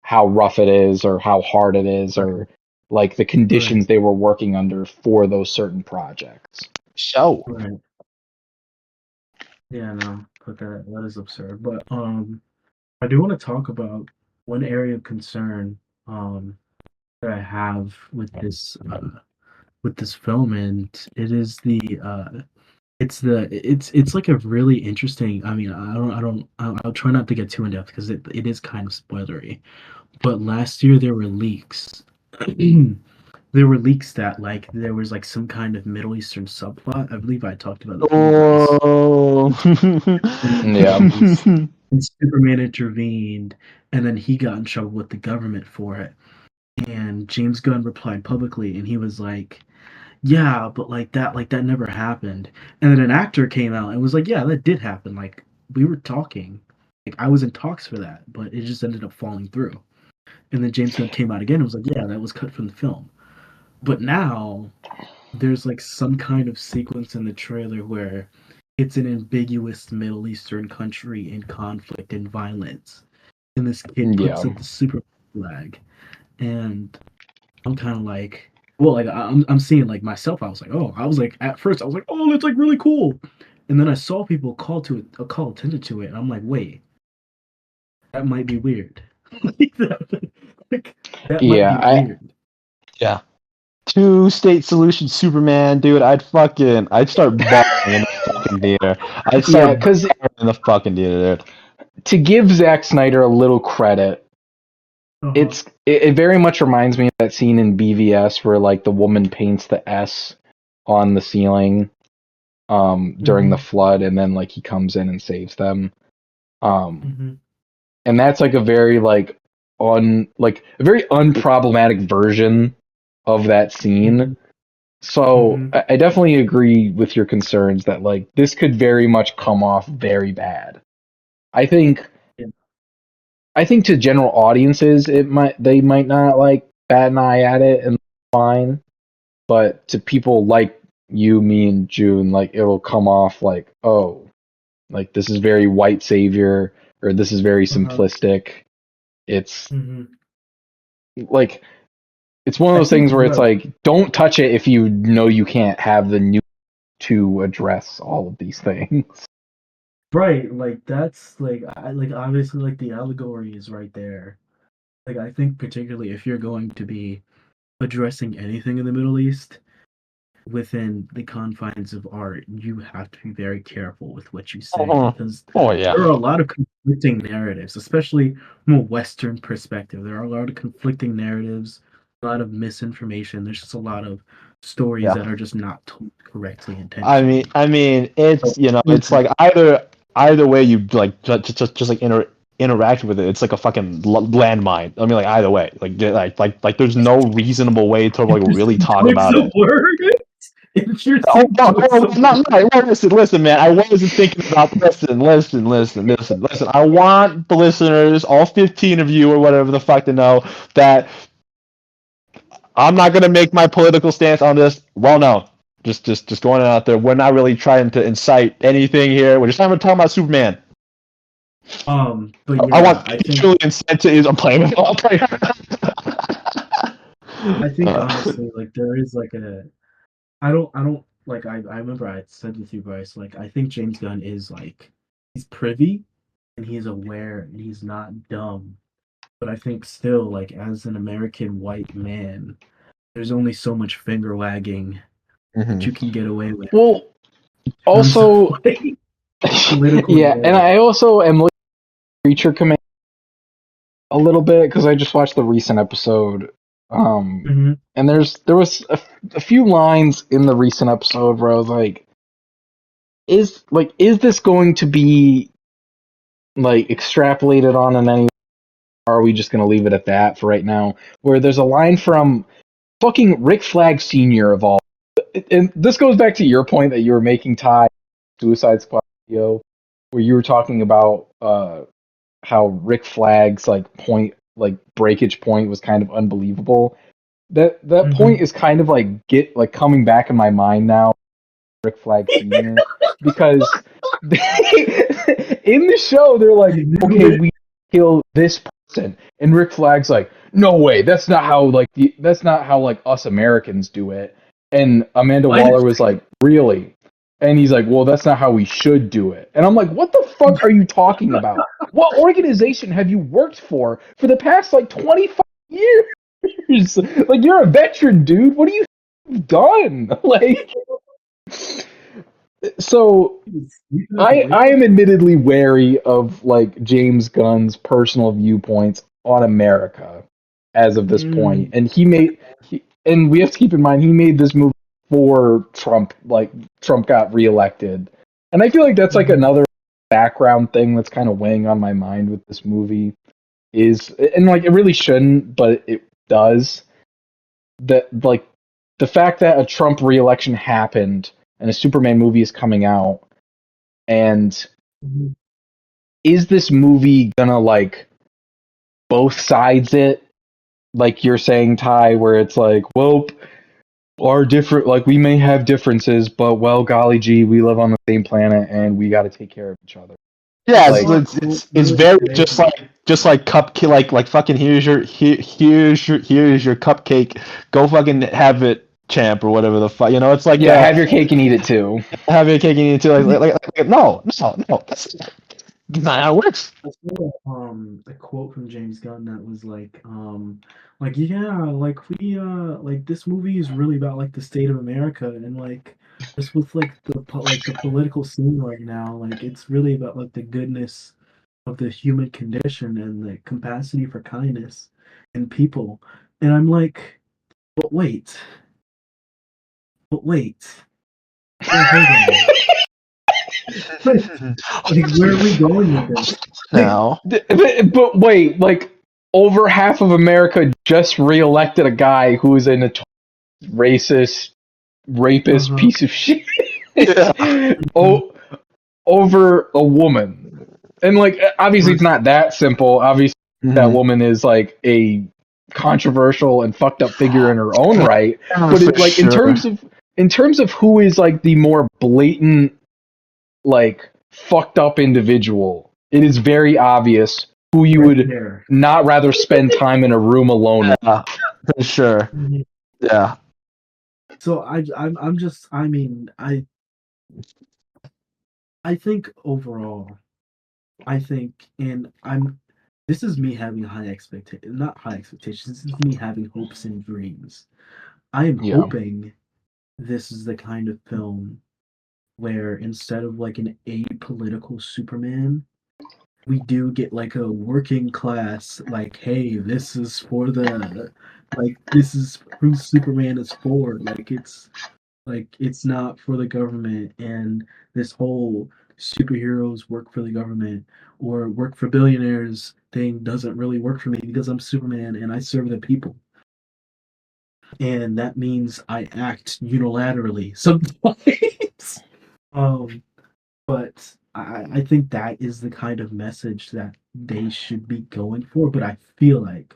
how rough it is or how hard it is Right, or like the right, conditions they were working under for those certain projects. So, right. Yeah, no, but that is absurd. But I do want to talk about one area of concern that I have with this film, and it is it's like a really interesting. I mean, I'll try not to get too in depth because it is kind of spoilery. But last year there were leaks. There were leaks that like there was like some kind of Middle Eastern subplot. I believe I talked about the previous oh. Yeah. release, and Superman intervened, and then he got in trouble with the government for it. And James Gunn replied publicly, and he was like, yeah, but like that never happened. And then an actor came out and was like, yeah, that did happen. Like we were talking. Like I was in talks for that, but it just ended up falling through. And then James Gunn came out again and was like, yeah, that was cut from the film. But now there's like some kind of sequence in the trailer where it's an ambiguous Middle Eastern country in conflict and violence. And this kid Yeah. puts up the super flag. And I'm kind of like, well, like I'm seeing like myself. I was like, oh, I was like at first I was like, oh, that's like really cool, and then I saw people call attention to it, and I'm like, wait, that might be weird. Like, that might Yeah, be weird. Yeah. Two-state solution Superman, dude. I'd start bawling in the fucking theater. I'd yeah, start because bawling in the fucking theater, dude. to give Zack Snyder a little credit, Uh-huh. it very much reminds me of that scene in BVS where like the woman paints the S on the ceiling during the Hmm. flood, and then like he comes in and saves them. Um Hmm. and that's like a very like a very unproblematic version of that scene. Hmm. So Hmm. I definitely agree with your concerns that like this could very much come off very bad. I think Yeah. I think to general audiences they might not like bat an eye at it and fine, but to people like you, me, and June, like it'll come off like, oh, like this is very white savior or this is very Uh-huh. simplistic. It's Hmm. like it's one of I those think things where it's right, like don't touch it if you know you can't have the new to address all of these things. right. Like that's like I like obviously like the allegory is right there. Like I think particularly if you're going to be addressing anything in the Middle East within the confines of art, you have to be very careful with what you say Oh, because oh yeah. there are a lot of conflicting narratives, especially from a Western perspective. There are a lot of conflicting narratives, a lot of misinformation. There's just a lot of stories Yeah. that are just not told correctly intentionally. I mean, So, it's like either way you like just like interact with it. It's like a fucking landmine. I mean, like either way, like there's no reasonable way to like really interesting talk choice about of it. words. Oh Interesting no, choice of no, words. no, no, listen, man. I wasn't thinking about listen. I want the listeners, all 15 of you or whatever the fuck, to know that I'm not gonna make my political stance on this well known. Just going out there. We're not really trying to incite anything here. We're just not talking about Superman. But I yeah, want Pikachu incentives. I'm playing with all I think honestly, like there is like a I don't like I remember I said with you, Bryce, like I think James Gunn is like he's privy and he's aware and he's not dumb. But I think still, like as an American white man, there's only so much finger wagging that Mhm. you can get away with Well, in terms of also, like political yeah, and roles. I also am looking at Creature Command a little bit because I just watched the recent episode. Hmm. And there was a few lines in the recent episode where I was like, is this going to be like extrapolated on in any? Or are we just gonna leave it at that for right now? Where there's a line from fucking Rick Flag Senior of all, and this goes back to your point that you were making, Ty, Suicide Squad video, where you were talking about how Rick Flag's like point, like breakage point, was kind of unbelievable. That Hmm. point is kind of like coming back in my mind now, Rick Flag Senior, because in the show they're I like, knew okay, it. we kill this person, and Rick Flag's like, no way, that's not how like us Americans do it, and Amanda What? Waller was like, really, and he's like, well, that's not how we should do it, and I'm like, what the fuck are you talking about? What organization have you worked for the past like 25 years? Like, you're a veteran, dude. What have you done? Like, so Sleeping at the I Lakers? am admittedly wary of like James Gunn's personal viewpoints on America as of this point, Mm. and and we have to keep in mind he made this movie before Trump got reelected, and I feel like that's like Mhm. another background thing that's kind of weighing on my mind with this movie is, and like it really shouldn't, but it does, that like the fact that a Trump reelection happened and a Superman movie is coming out, and Mhm. is this movie gonna like both sides it, like you're saying, Ty, where it's like, well, our different, like, we may have differences, but well, golly gee, we live on the same planet and we got to take care of each other. Yeah, It's Like, not cool. it's Really very saying. just like like fucking here's your cupcake, go fucking have it, champ, or whatever the fuck, it's like yeah, have your cake and eat it too. have your cake and eat it too, no, that's not how it works. I saw a quote from James Gunn that was like yeah, like we like this movie is really about like the state of America and like just with like like the political scene right now, like it's really about like the goodness of the human condition and the capacity for kindness in people. And I'm like, but wait, but wait, well, hold on. Like where are we going with this? Like, Now, But wait, like, over half of America just reelected a guy who is a notorious racist, rapist uh-huh. piece of shit. yeah. Mhm. Oh, over a woman. And like, obviously it's Right. not that simple. Obviously that Mhm. woman is like a controversial and fucked up figure in her own right, but For it, like, sure. in terms of who is like the more blatant, like, fucked up individual, it is very obvious who you Right would there. not rather spend time in a room alone with. Yeah, for sure. Mhm. Yeah. So I'm just I mean I think overall I think and I'm this is me having high expectations, not high expectations, this is me having hopes and dreams. I am Yeah. hoping this is the kind of film where instead of like an apolitical Superman, we do get like a working class, like, hey, this is for the like this is who Superman is for. Like it's not for the government and this whole superheroes work for the government or work for billionaires thing doesn't really work for me because I'm Superman and I serve the people. And that means I act unilaterally sometimes. um, but I think that is the kind of message that they should be going for. But I feel like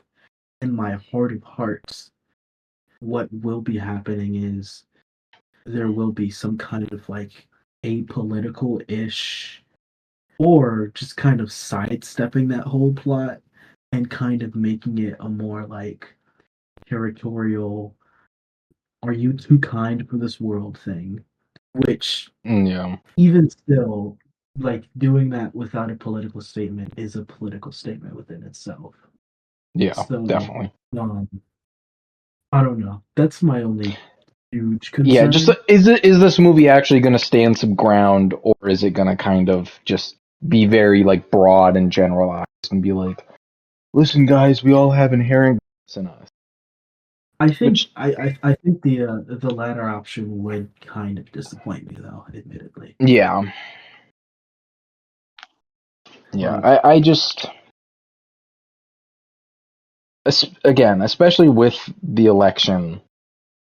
in my heart of hearts, what will be happening is there will be some kind of like apolitical ish or just kind of sidestepping that whole plot and kind of making it a more like territorial, are you too kind for this world thing. which Yeah. even still, like doing that without a political statement is a political statement within itself. Yeah, So, definitely. um, I don't know. That's my only huge Yeah, concern. just is this movie actually going to stand some ground, or is it going to kind of just be very like broad and generalized and be like, listen, guys, we all have inherent goodness in us. I think Which, I think the latter option would kind of disappoint me though, admittedly. yeah, yeah. Like, I just again, especially with the election,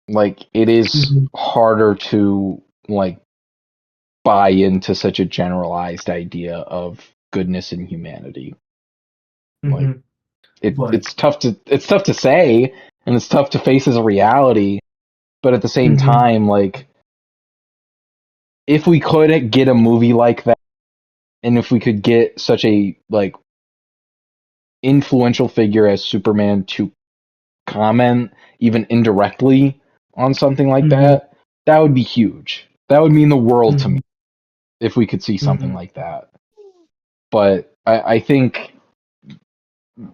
like it is mhm, harder to like buy into such a generalized idea of goodness and humanity. Like mhm. But it's tough to say, and it's tough to face as a reality, but at the same mhm, time, like if we could get a movie like that, and if we could get such a like influential figure as Superman to comment even indirectly on something like mhm, that, that would be huge. That would mean the world to me mhm, if we could see something mhm. like that. But I think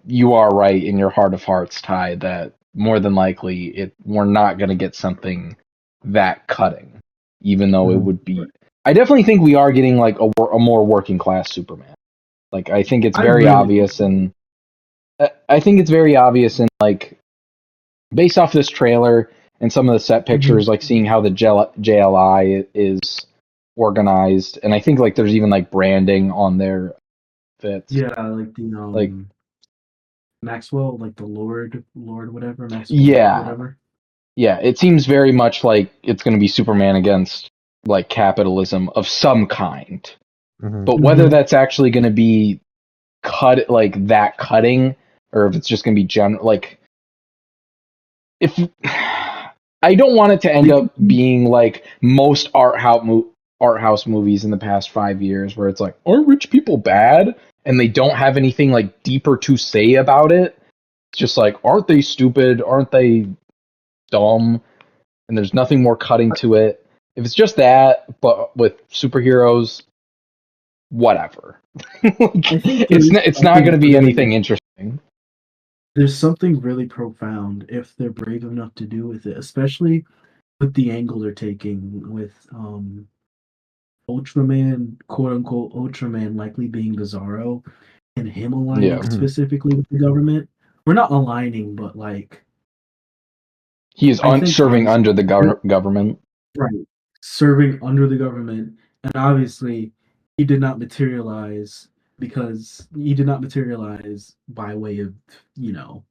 you are right in your heart of hearts, Ty, that more than likely we're not going to get something that cutting, even though it No, would be. I definitely think we are getting like a more working class Superman. Like I think it's I very really obvious, and I think it's very obvious, and like based off this trailer and some of the set mhm. pictures, like seeing how the JLI is organized, and I think like there's even like branding on their fits. Yeah, like the Like Maxwell, like the Lord whatever, Maxwell Lord yeah, whatever. yeah, it seems very much like it's going to be Superman against like capitalism of some kind. Mhm. But whether Mhm. that's actually going to be cut like that cutting, or if it's just going to be general, like if I don't want it to end They up could being like most art house movies in the past 5 years, where it's like, aren't rich people bad? And they don't have anything like deeper to say about it. It's just like, aren't they stupid? Aren't they dumb? And there's nothing more cutting to it. If it's just that, but with superheroes, whatever. I Like, think there is it's not going something to be really anything interesting. there's something really profound if they're brave enough to do with it, especially with the angle they're taking with Ultraman, quote unquote Ultraman likely being Bizarro and him aligning Yeah, Mhm. specifically with the government. We're not aligning, but like he is I think serving obviously under the government. right serving under the government, and obviously he did not materialize because he did not materialize by way of you know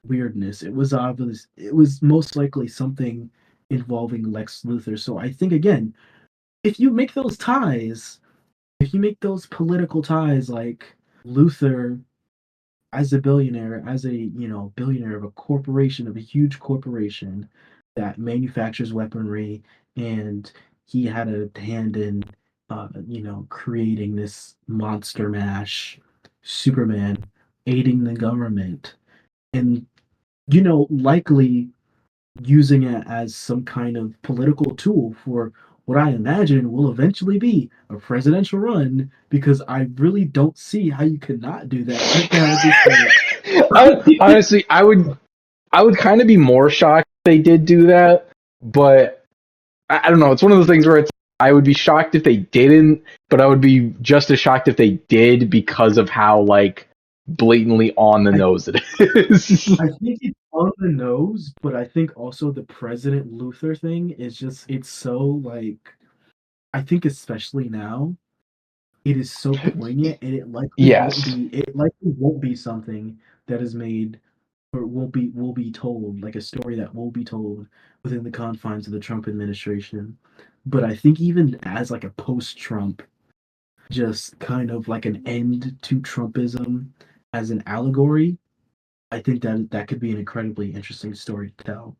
weirdness. It was obvious. It was most likely something involving Lex Luthor. So I think again, if you make those ties, if you make those political ties, like Luthor as a billionaire, as a billionaire of a corporation, of a huge corporation that manufactures weaponry, and he had a hand in, creating this monster mash, Superman, aiding the government, and likely using it as some kind of political tool for what I imagine will eventually be a presidential run because I really don't see how you could not do that right now at this point. Honestly, I would kind of be more shocked if they did do that, but I don't know. It's one of those things where it's I would be shocked if they didn't, but I would be just as shocked if they did because of how like blatantly on the I, nose it is. I think it's on the nose, but I think also the President Luther thing is just, it's so like, I think especially now, it is so poignant and Yes. it likely won't be something that is made or will be told like a story that will be told within the confines of the Trump administration. But I think even as like a post-Trump, just kind of like an end to Trumpism as an allegory, I think that that could be an incredibly interesting story to tell.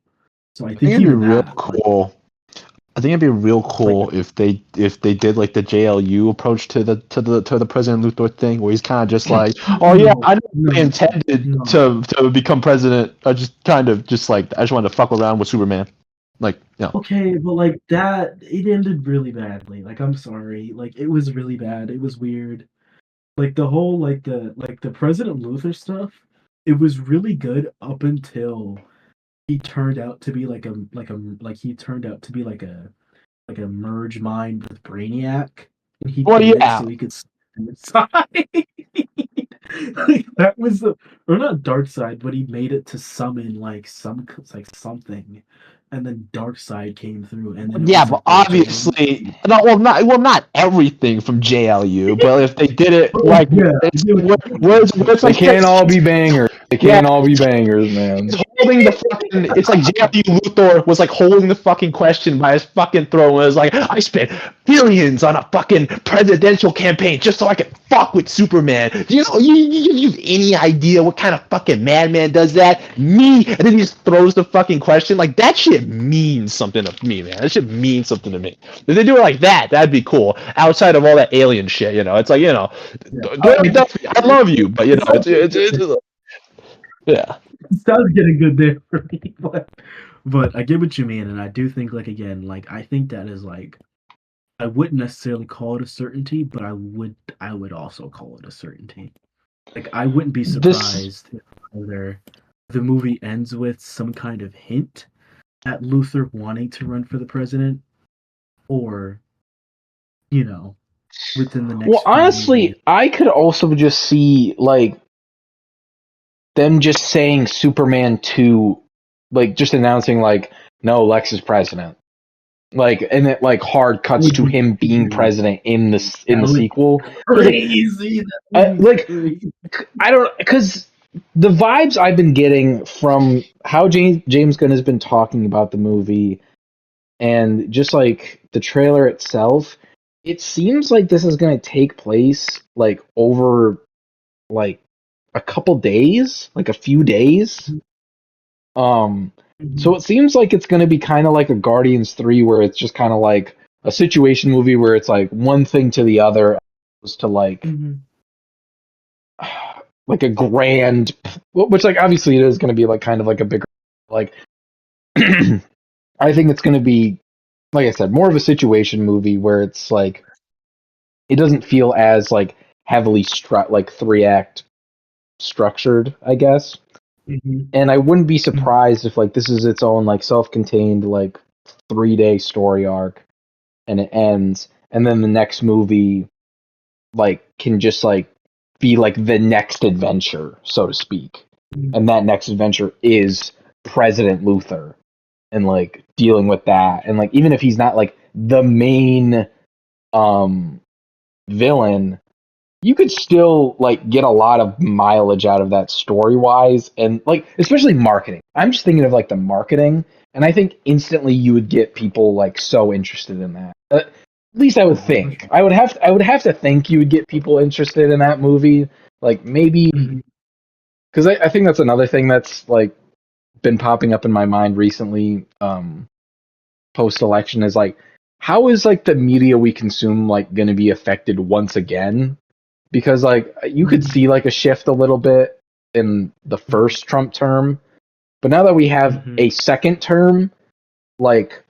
So I I think think it'd be even real that, cool. I think it'd be real like, cool if they did like the JLU approach to the President Luthor thing, where he's kind of just like, oh yeah, no, I never really no, intended no. to become president. I just kind of just like I just wanted to fuck around with Superman. Like, you know. Okay, but like that, it ended really badly. Like, I'm sorry. Like, it was really bad. It was weird. Like the whole like the President Luther stuff, it was really good up until he turned out to be he turned out to be like a merge mind with Brainiac, and he Well, did it yeah. so he could side. Like that was the or not dark side, but he made it to summon like something, and then dark side came through, and then it Yeah, was but like the obviously, no, well, not everything from JLU, but if they did it Oh like yeah, it's yeah, where it's They like can't all be bangers. They yeah, can't all be bangers, man. he's holding the fucking. It's like JLU Luthor was like holding the fucking question by his fucking throat. And it was like, I spent billions on a fucking presidential campaign just so I could fuck with Superman. Do you know? You have any idea what kind of fucking madman does that? Me, and then he just throws the fucking question. Like that shit means something to me, man. That shit means something to me. If they do it like that, that'd be cool. Outside of all that alien shit, it's like Dwayne Duffy, I love you, but it's yeah. it sounds getting good there for me, but I get what you mean, and I do think like again, like I think that is like I wouldn't necessarily call it a certainty, but I would also call it a certainty. Like I wouldn't be This surprised if either the movie ends with some kind of hint at Luther wanting to run for the president, or you know, within the Well, next few movies. honestly, I could also just see like them just saying Superman 2, like just announcing like no, Lex is president. Like and it like hard cuts Would to be him being crazy. president in That the would sequel. be 'Cause, like, crazy. That would be like crazy. I don't because the vibes I've been getting from how James Gunn has been talking about the movie and just like the trailer itself, it seems like this is going to take place like over like a couple days, like a few days. So Mhm. it seems like it's going to be kind of like a Guardians 3 where it's just kind of like a situation movie where it's like one thing to the other as opposed to Mhm. like a grand which like obviously it is going to be like kind of like a bigger like I think it's going to be like I said more of a situation movie where it's like it doesn't feel as like heavily like 3 act structured, I guess. Mhm. And I wouldn't be Mhm. surprised if like this is its own like self-contained like 3-day story arc and it ends and then the next movie like can just like be like the next adventure, so to speak. Mhm. And that next adventure is President Luther and like dealing with that. And like even if he's not like the main um villain, you could still like get a lot of mileage out of that story wise and like especially marketing. I'm just thinking of like the marketing and I think instantly you would get people like so interested in that. At least I would Oh, for think. sure. I would have to think you would get people interested in that movie. Like maybe Mhm. because I think that's another thing that's like been popping up in my mind recently, post election is like how is like the media we consume like going to be affected once again because like you could Mhm. see like a shift a little bit in the first Trump term, but now that we have Mhm. a second term, like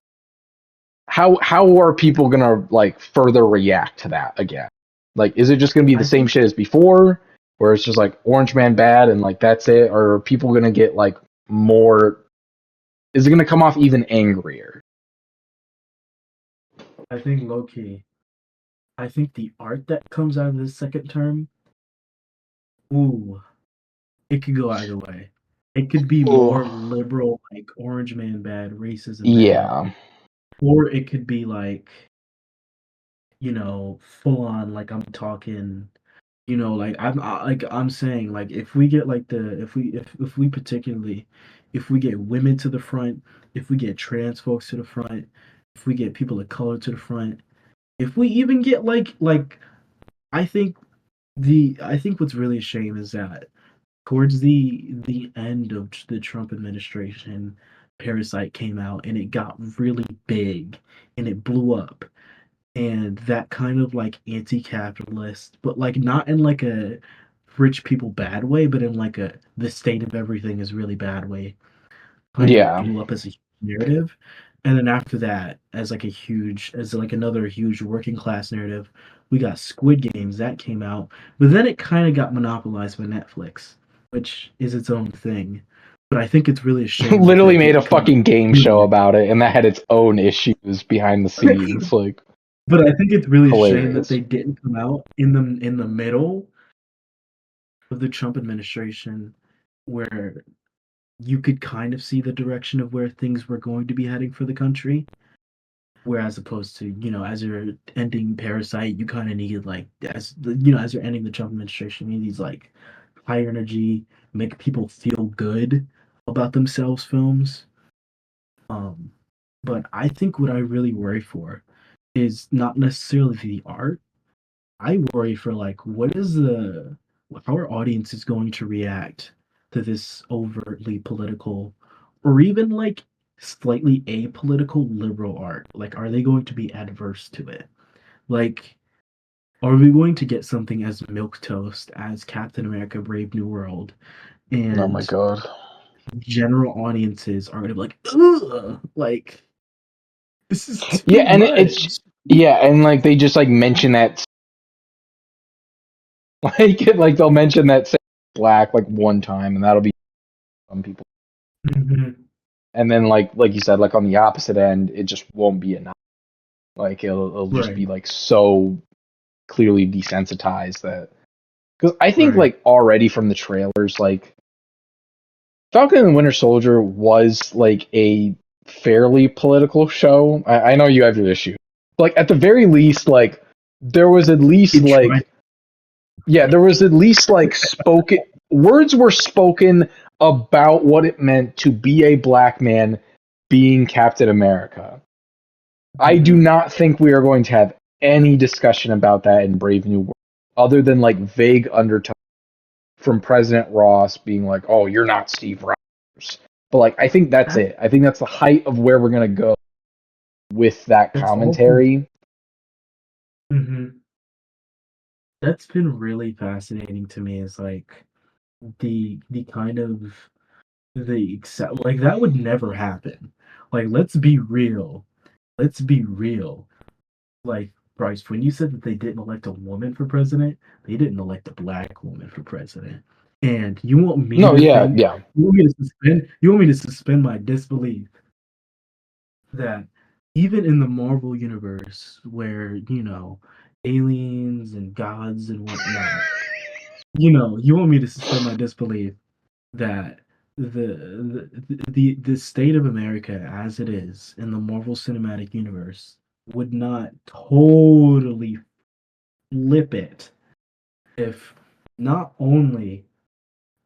how are people gonna like further react to that again? Like, is it just gonna be the I same think shit as before, where it's just like Orange Man bad and like that's it, or are people gonna get like more? Is it gonna come off even angrier? I think low key. I think the art that comes out of this second term, ooh, it could go either way. It could be more Oh, liberal, like Orange Man bad, racism bad, Yeah, or it could be like, full on, like I'm talking, like I'm saying, like if we get like the if we particularly if we get women to the front, if we get trans folks to the front, if we get people of color to the front, if we even get like I think I think what's really a shame is that towards the end of the Trump administration, Parasite came out and it got really big and it blew up. And that kind of like anti-capitalist, but like not in like a rich people bad way, but in like a the state of everything is really bad way, kind of yeah. blew up as a narrative. And then after that, as like another huge working class narrative, we got Squid Games that came out, but then it kind of got monopolized by Netflix, which is its own thing. But I think it's really a shame that Literally that made a didn't come fucking game show out. about it, and that had its own issues behind the scenes. Like, But I think it's really a shame that hilarious. they didn't come out in the middle of the Trump administration, where you could kind of see the direction of where things were going to be heading for the country. Whereas opposed to, as you're ending Parasite, you kind of need like as you're ending the Trump administration, you need these like high energy, make people feel good about themselves films. Um, but I think what I really worry for is not necessarily the art. I worry for like how our audience is going to react to this overtly political or even like slightly apolitical liberal art. Like, are they going to be adverse to it? Like, are we going to get something as milquetoast as Captain America: Brave New World, Oh my and god. general audiences are going to be like, ugh, like this is Yeah, too and it's much. and like they just like mention that like they'll mention that black like one time, and that'll be some people. Mhm. And then like you said, like on the opposite end, it just won't be enough. Like it'll just Right, be like so clearly desensitized that because I think right. like already from the trailers, like Falcon and the Winter Soldier was like a fairly political show. I know you have your issue. Like at the very least, like there was at least It tried. like there was at least like spoken words were spoken about what it meant to be a black man being Captain America. I do Mhm. not think we are going to have any discussion about that in Brave New World, other than like vague undertones from President Ross being like, "Oh, you're not Steve Rogers." But like, I think that's That it. I think that's the height of where we're gonna go with that that's also commentary. mhm. That's been really fascinating to me is like the kind of the accept like that would never happen. Like let's be real. Let's be real. Like Bryce, when you said that they didn't elect a woman for president, they didn't elect a black woman for president. And you want me No, to yeah, think yeah. you want me to suspend my disbelief that even in the Marvel universe where, aliens and gods and whatnot, you want me to suspend my disbelief that the state of America as it is in the Marvel Cinematic Universe would not totally flip it if not only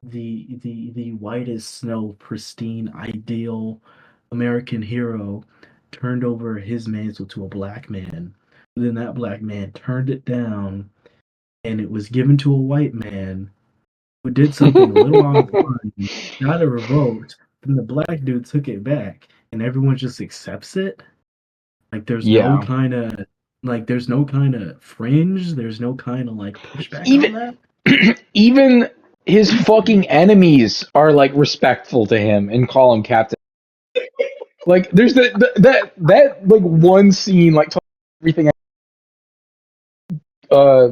the white as snow, pristine, ideal American hero turned over his mantle to a black man, then that black man turned it down and it was given to a white man who did something a little out of line, got it revoked, then the black dude took it back, and everyone just accepts it. Like Yeah. there's no kind of fringe, there's no kind of like pushback Even on that. even his fucking enemies are like respectful to him and call him Captain. Like there's that like one scene like everything uh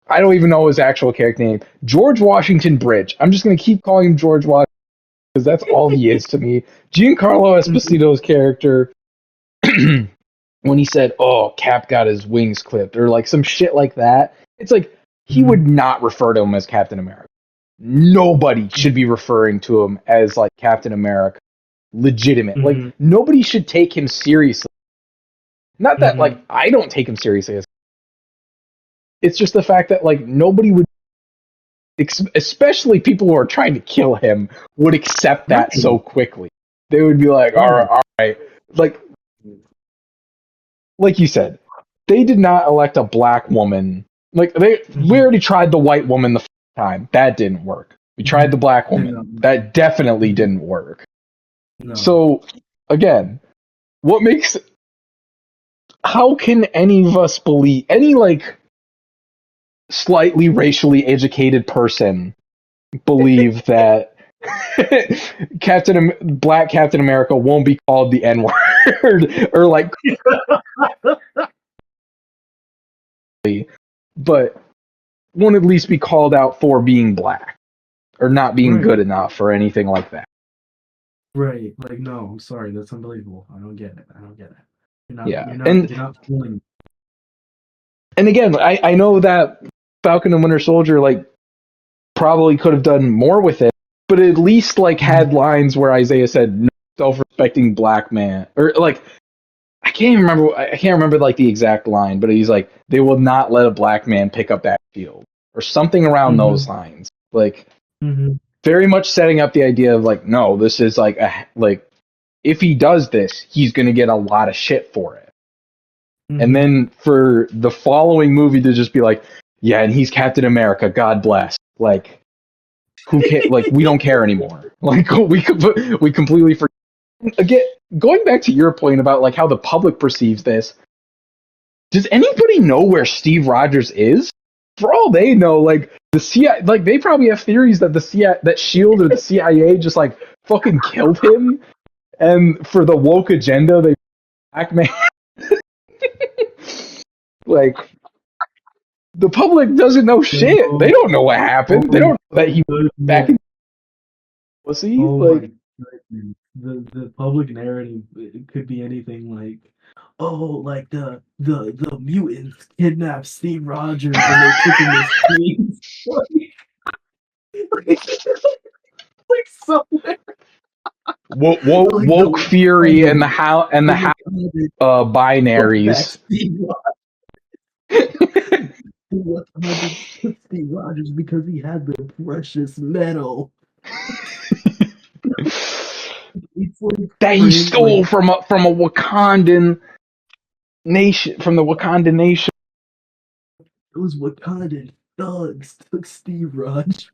I don't even know his actual character name. George Washington Bridge. I'm just gonna keep calling him George Washington because that's all he is to me. Giancarlo Mhm, Esposito's character when he said, "Oh, Cap got his wings clipped," or like some shit like that. It's like he mhm, would not refer to him as Captain America. Nobody should mhm, be referring to him as like Captain America. Legitimate. Like mhm, nobody should take him seriously. Not that like mhm. I don't take him seriously. It's just the fact that like nobody would, especially people who are trying to kill him, would accept that Right, so quickly. They would be like, right. all right, like you said, they did not elect a black woman. Like we Mhm, already tried the white woman the first time. That didn't work. We tried the mhm. black Did woman. not That definitely mhm, didn't work. no. So again, what makes how can any of us believe any like slightly racially educated person believe that Black Captain America won't be called the N word? or like, but won't at least be called out for being black or not being Right. good enough or anything like that. Right. Like, no, I'm sorry. That's unbelievable. I don't get it. You're not, Yeah, you're not feeling. And again, I know that Falcon and Winter Soldier like probably could have done more with it, but at least like had lines where Isaiah said no self-respecting black man, or like I can't remember like the exact line, but he's like they will not let a black man pick up that field or something around those lines. Like very much setting up the idea of like no, this is like if he does this, he's going to get a lot of shit for it. And then for the following movie to just be like, yeah, and he's Captain America, God bless. Like, who can like we don't care anymore. Like we completely forget. Again, going back to your point about like how the public perceives this, does anybody know where Steve Rogers is? For all they know, like the CIA, like they probably have theories that the CIA, that Shield or the CIA just like fucking killed him, and for the woke agenda, they black man. Like, the public doesn't know shit. They don't know what happened. They don't know that he was back in pussy. Oh like, my goodness. The public narrative, it could be anything like, oh, like the mutants kidnapped Steve Rogers and they took him to space. Like somewhere. woke fury and the how binaries. Steve Rogers because he had the precious metal. That he stole from a Wakandan nation, from the Wakandan nation. Those Wakandan thugs took Steve Rogers.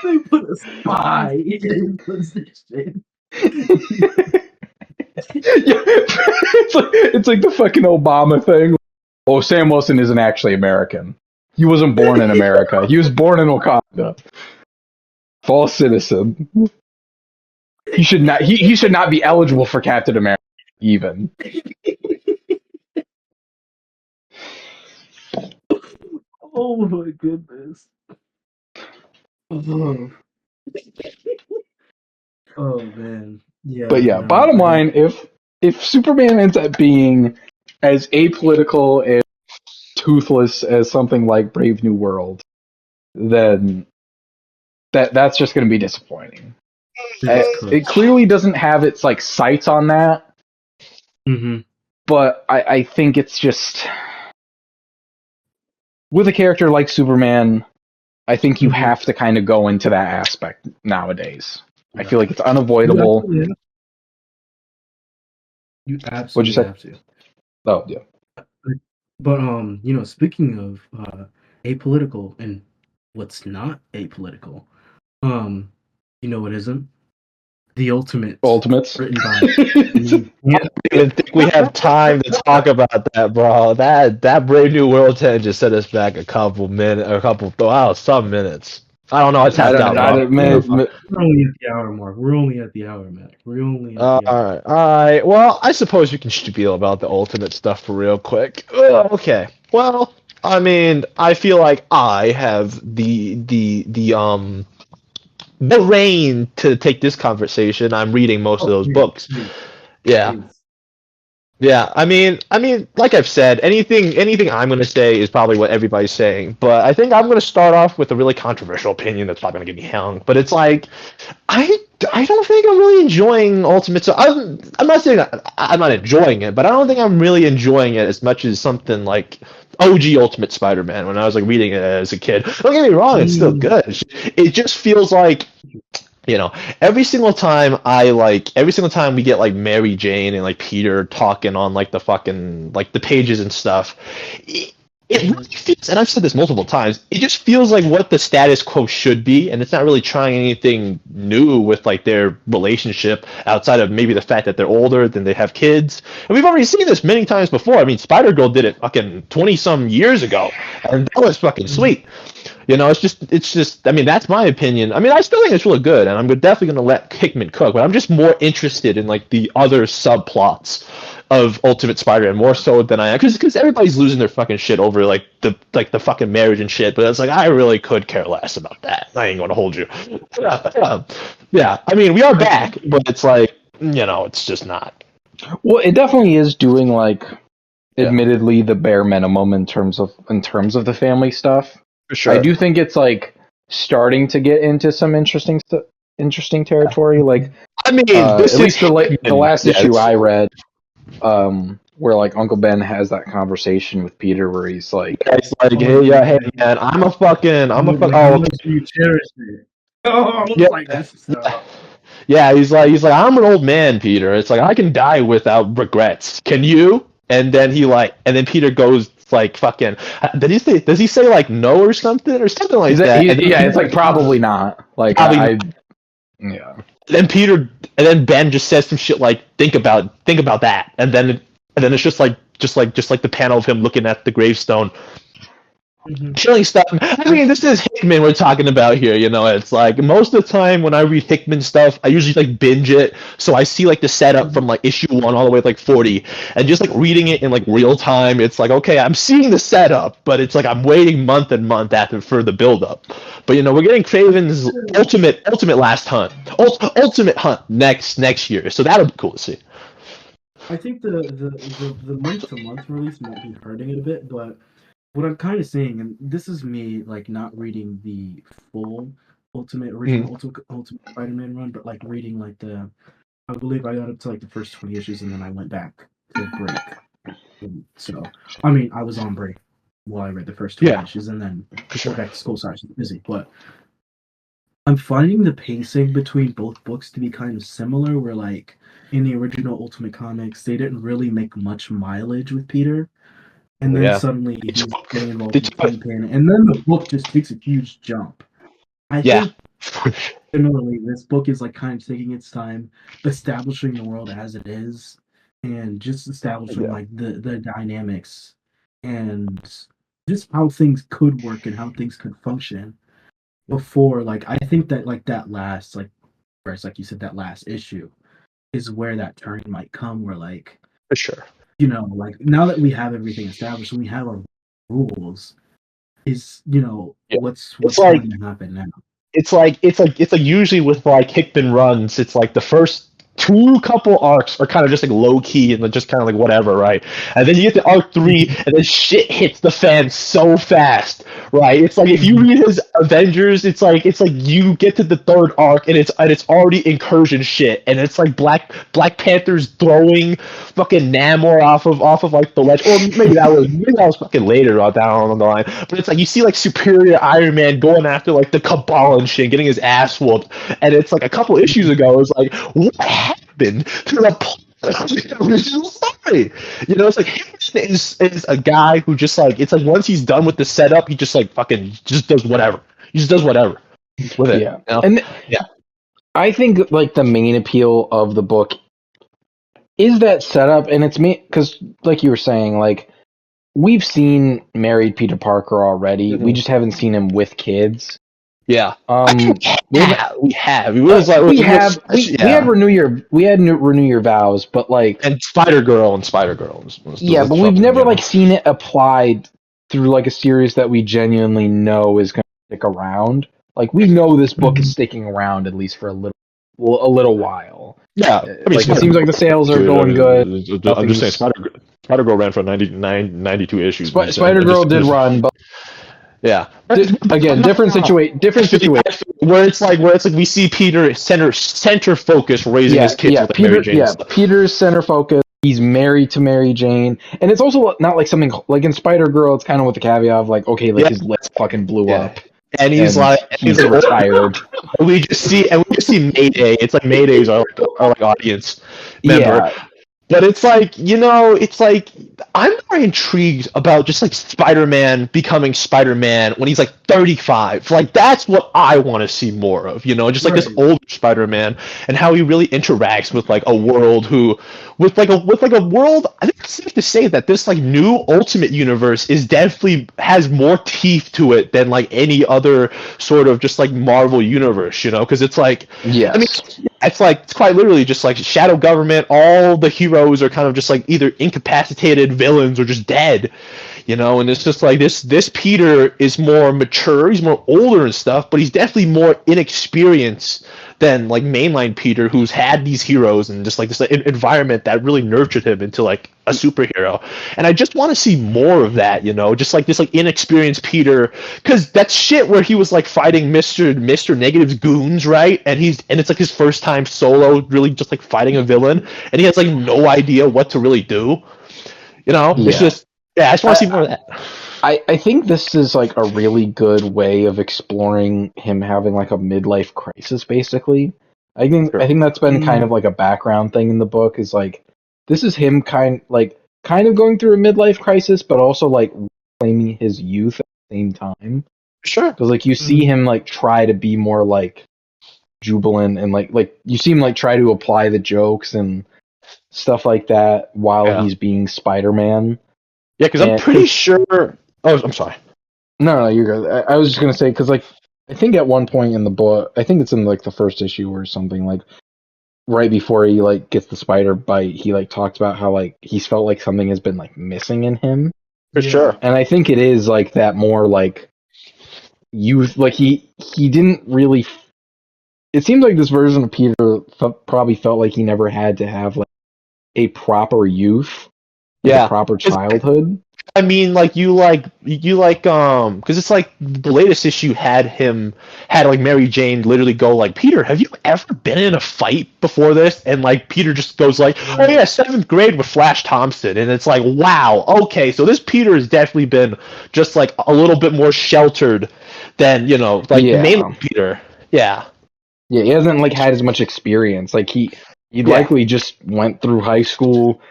They put a spy in his position. It's like the fucking Obama thing. Oh, Sam Wilson isn't actually American. He wasn't born in America. He was born in Wakanda. False citizen. He should not. He should not be eligible for Captain America. Even. Oh my goodness. Oh. Oh man. Yeah. But yeah, no, bottom line, if Superman ends up being as apolitical and toothless as something like Brave New World, then that's just going to be disappointing. It clearly doesn't have its like sights on that, but I think it's just with a character like Superman, I think you have to kind of go into that aspect nowadays. I feel like it's unavoidable. You absolutely What'd you say? have to. Oh yeah. But speaking of apolitical and what's not apolitical, you know what isn't? The Ultimates. Written by I don't even think we have time to talk about that, bro. That Brave New World 10 just set us back some minutes. I don't know. It's tapped out. We're only at the hour mark. We're only at the hour, Mac. We're only at the hour. All right. Well, I suppose you can spiel about the Ultimate stuff for real quick. Okay. Well, I mean, I feel like I have the reign to take this conversation. I'm reading most of those books. Yeah. Yeah, I mean, like I've said, anything I'm going to say is probably what everybody's saying. But I think I'm going to start off with a really controversial opinion that's probably going to get me hung. But it's like, I don't think I'm really enjoying Ultimate. So I'm not saying I'm not enjoying it, but I don't think I'm really enjoying it as much as something like OG Ultimate Spider-Man when I was like reading it as a kid. Don't get me wrong, it's still good. It just feels like, you know, every single time we get like Mary Jane and like Peter talking on like the fucking like the pages and stuff, it really feels, and I've said this multiple times, it just feels like what the status quo should be, and it's not really trying anything new with like their relationship outside of maybe the fact that they're older, then they have kids. And we've already seen this many times before. I mean, Spider-Girl did it fucking 20-some years ago, and that was fucking sweet. You know, it's just. I mean, that's my opinion. I mean, I still think it's really good, and I'm definitely gonna let Hickman cook. But I'm just more interested in like the other subplots of Ultimate Spider-Man more so than I am, because everybody's losing their fucking shit over like the fucking marriage and shit. But it's like I really could care less about that. I ain't gonna hold you. Yeah. I mean, we are back, but it's like it's just not. Well, it definitely is doing like, admittedly, the bare minimum in terms of the family stuff. For sure. I do think it's like starting to get into some interesting territory. Like, I mean, at least the last issue I read, where like Uncle Ben has that conversation with Peter, where he's like, hey man, I'm a fucking. You cherish it. Oh, yeah. like that's stuff. Yeah, he's like, I'm an old man, Peter. It's like I can die without regrets. Can you? And then Peter goes like fucking. Does he say like no or something like that? It's like probably not. Like yeah. Then then Ben just says some shit like think about that, and then it's just like the panel of him looking at the gravestone. Chilling stuff. I mean, this is Hickman we're talking about here. It's like most of the time when I read Hickman stuff, I usually like binge it, so I see like the setup from like issue 1 all the way to like 40, and just like reading it in like real time, it's like okay, I'm seeing the setup, but it's like I'm waiting month and month after for the build up. But we're getting Craven's ultimate last hunt, ultimate hunt next year, so that'll be cool to see. I think the month to month release might be hurting it a bit, but what I'm kind of saying, and this is me like not reading the full original Ultimate Spider-Man run, but like reading like I believe I got up to like the first 20 issues and then I went back to break. And so I mean I was on break while I read the first 20 issues and then went back to school, so I was busy. But I'm finding the pacing between both books to be kind of similar, where like in the original Ultimate Comics, they didn't really make much mileage with Peter. And then suddenly he's getting involved in Kingpin, and then the book just takes a huge jump. I think similarly, this book is like kind of taking its time, establishing the world as it is, and just establishing like the dynamics and just how things could work and how things could function. Before, like I think that like that last where it's like you said, that last issue is where that turn might come, where like for sure. Like now that we have everything established and we have our rules, is what's going to happen now? It's like usually with like Hickman runs, it's like the first two couple arcs are kind of just like low key and just kind of like whatever, right? And then you get to arc 3, and then shit hits the fan so fast, right? It's like if you read his Avengers, it's like you get to the 3rd arc and it's already incursion shit, and it's like Black Panther's throwing fucking Namor off of like the ledge, or maybe that was fucking later on down the line. But it's like you see like Superior Iron Man going after like the Cabal and shit, getting his ass whooped, and it's like a couple issues ago, it was like what happened to the original story? It's like Hickman is a guy who just like, it's like once he's done with the setup, he just like fucking just does whatever. He just does whatever with it. Yeah, and I think like the main appeal of the book is that setup, and it's me because like you were saying, like we've seen married Peter Parker already. We just haven't seen him with kids. Yeah. We had renew your vows, but like and Spider-Girl. But we've never like seen it applied through like a series that we genuinely know is going to stick around. Like we know this book is sticking around at least for a little while. Yeah, I mean, like, it seems like the sales are going good. I'm just saying, Spider-Girl ran for 92 issues. Spider-Girl did run, but. Yeah. Again, different situation. Where it's like we see Peter center focus raising his kids with Mary Jane. Yeah, Peter's center focus. He's married to Mary Jane, and it's also not like something like in Spider-Girl. It's kind of with the caveat of like, okay, like his lips fucking blew up, and he's retired. we just see Mayday. It's like Mayday's our like audience member. But it's like, it's like I'm very intrigued about just like Spider-Man becoming Spider-Man when he's like 35. Like that's what I want to see more of, just like this Right. older Spider-Man and how he really interacts with like a world with like a world. I think it's safe to say that this like new Ultimate Universe is definitely has more teeth to it than like any other sort of just like Marvel universe, because it's like I mean, Yes. it's quite literally just like shadow government. All the heroes are kind of just like either incapacitated villains or just dead, And it's just like this Peter is more mature. He's more older and stuff, but he's definitely more inexperienced than like mainline Peter, who's had these heroes and just like this environment that really nurtured him into like a superhero. And I just want to see more of that, just like this like inexperienced Peter, because that shit where he was like fighting Mr. Negative's goons, right? And it's like his first time solo, really just like fighting a villain, and he has like no idea what to really do. It's Yeah. just I just want to see more of that. I think this is like a really good way of exploring him having like a midlife crisis, basically. Sure. I think that's been kind of like a background thing in the book, is like this is him kind of going through a midlife crisis, but also like claiming his youth at the same time. Sure. Because like you see him like try to be more like jubilant, and like you see him like try to apply the jokes and stuff like that while he's being Spider-Man. Yeah, because I'm pretty sure. Oh, I'm sorry. No, you're good. I was just gonna say, because like I think at one point in the book, I think it's in like the first issue or something, like right before he like gets the spider bite, he like talks about how like he's felt like something has been like missing in him. For sure. And I think it is like that more like youth. Like he didn't really. It seems like this version of Peter probably felt like he never had to have like a proper youth, a proper childhood. I mean, like because it's like the latest issue had like Mary Jane literally go like, Peter, have you ever been in a fight before this? And like Peter just goes like, oh yeah, 7th grade with Flash Thompson, and it's like, wow, okay, so this Peter has definitely been just like a little bit more sheltered than mainly Peter. Yeah, he hasn't like had as much experience. Like he likely just went through high school,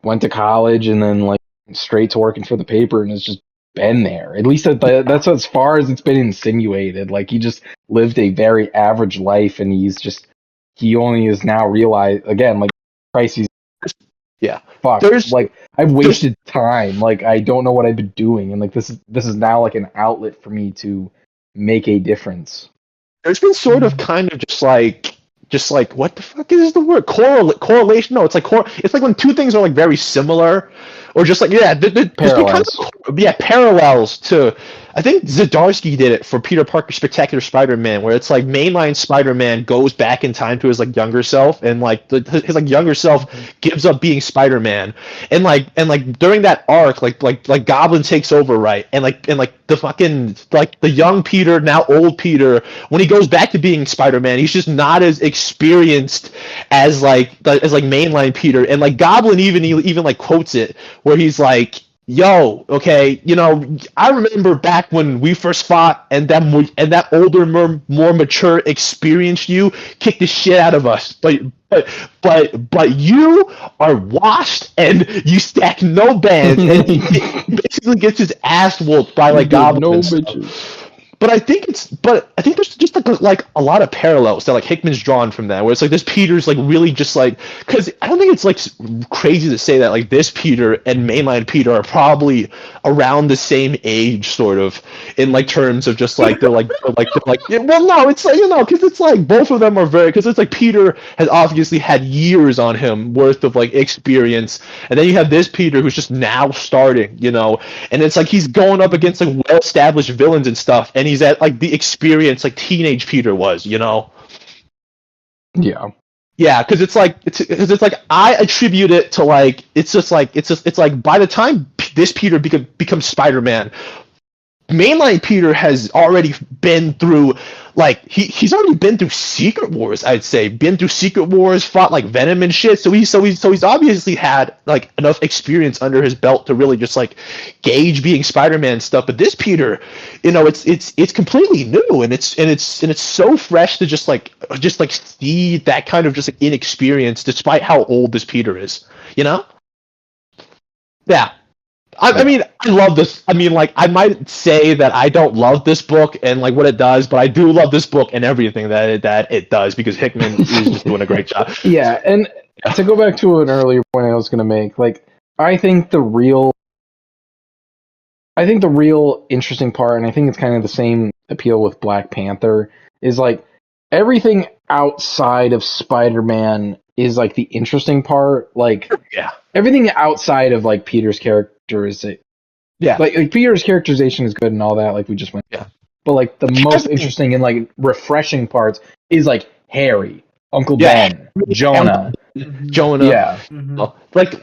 went to college, and then like straight to working for the paper, and has just been there. At least that's as far as it's been insinuated. Like he just lived a very average life, and he only is now realized again, like crises. Yeah, fuck. Like I've wasted time. Like I don't know what I've been doing, and like this is now like an outlet for me to make a difference. There's been sort of kind of just like what the fuck is the word correlation? No, it's like it's like when two things are like very similar, or just like parallels. Parallels to. I think Zdarsky did it for Peter Parker Spectacular Spider-Man, where it's like mainline Spider-Man goes back in time to his like younger self, and like his like younger self gives up being Spider-Man, and like during that arc, like Goblin takes over, right, and like the fucking like the young Peter, now old Peter, when he goes back to being Spider-Man, he's just not as experienced as like mainline Peter, and like Goblin even like quotes it where he's like, yo, okay, I remember back when we first fought, and that older, more mature, experienced you kicked the shit out of us, but you are washed and you stack no bands, and he basically gets his ass whooped by like goblins. No bitches. But I think there's just like a lot of parallels that like Hickman's drawn from that, where it's like this Peter's like really just like, because I don't think it's like crazy to say that like this Peter and mainline Peter are probably around the same age, sort of, in like terms of just like they're like well, no, it's like, because it's like both of them are very, because it's like Peter has obviously had years on him worth of like experience, and then you have this Peter who's just now starting, and it's like he's going up against like well-established villains and stuff, and he's at like the experience like teenage Peter was, Yeah. Yeah, because it's like I attribute it to like it's like by the time this Peter becomes Spider-Man, mainline Peter has already been through, like he's already been through Secret Wars. I'd say been through Secret Wars, fought like Venom and shit. So he's obviously had like enough experience under his belt to really just like gauge being Spider-Man and stuff. But this Peter, it's completely new, and it's so fresh to just like see that kind of just like inexperience, despite how old this Peter is. You know? Yeah. I mean, I love this. I mean, like, I might say that I don't love this book and like what it does, but I do love this book and everything that it does, because Hickman is just doing a great job. Yeah, and to go back to an earlier point I was going to make, like, I think the real interesting part, and I think it's kind of the same appeal with Black Panther, is like everything outside of Spider-Man is like the interesting part. Like, Yeah. everything outside of like Peter's characterization, Yeah. like Peter's characterization is good and all that, like we just went. Yeah. But like the most interesting and like refreshing parts is like Harry, Uncle Yeah. Ben, Jonah. Jonah. Yeah. Like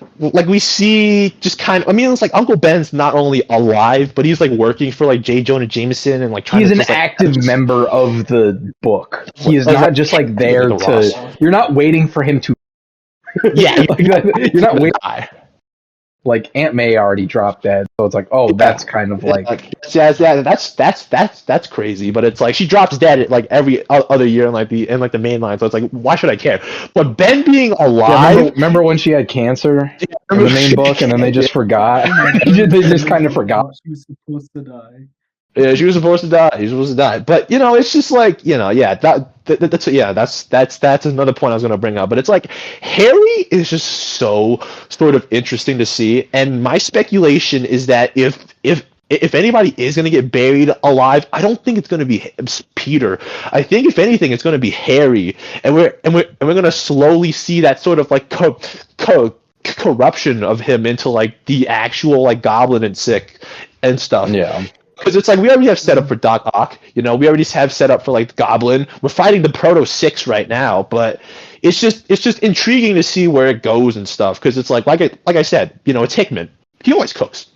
we see just kind of. I mean, it's like Uncle Ben's not only alive, but he's like working for like J. Jonah Jameson and like trying He's to an just, like, active member of the book. He is Like, not just like there like a Ross. to. You're not waiting for him to. Yeah. Like that, you're not waiting. Die. Like Aunt May already dropped dead, so it's like, oh, that's kind of like. Yeah, that's crazy. But it's like she drops dead like every other year in like the main line. So it's like, why should I care? But Ben being Yeah, alive. remember when she had cancer in the main book, and then they just forgot? They just kind of forgot. She was supposed to die. Yeah, she was supposed to die. He was supposed to die. But it's just like yeah, that's another point I was gonna bring up. But it's like Harry is just so sort of interesting to see, and my speculation is that if anybody is gonna get buried alive, I don't think it's gonna be Peter. I think if anything, it's gonna be Harry, and we're gonna slowly see that sort of like corruption of him into like the actual like Goblin and Sick and stuff. Yeah. Because it's like we already have set up for Doc Ock, we already have set up for like Goblin. We're fighting the Proto Six right now, but it's just intriguing to see where it goes and stuff. Because it's like I said, it's Hickman. He always cooks,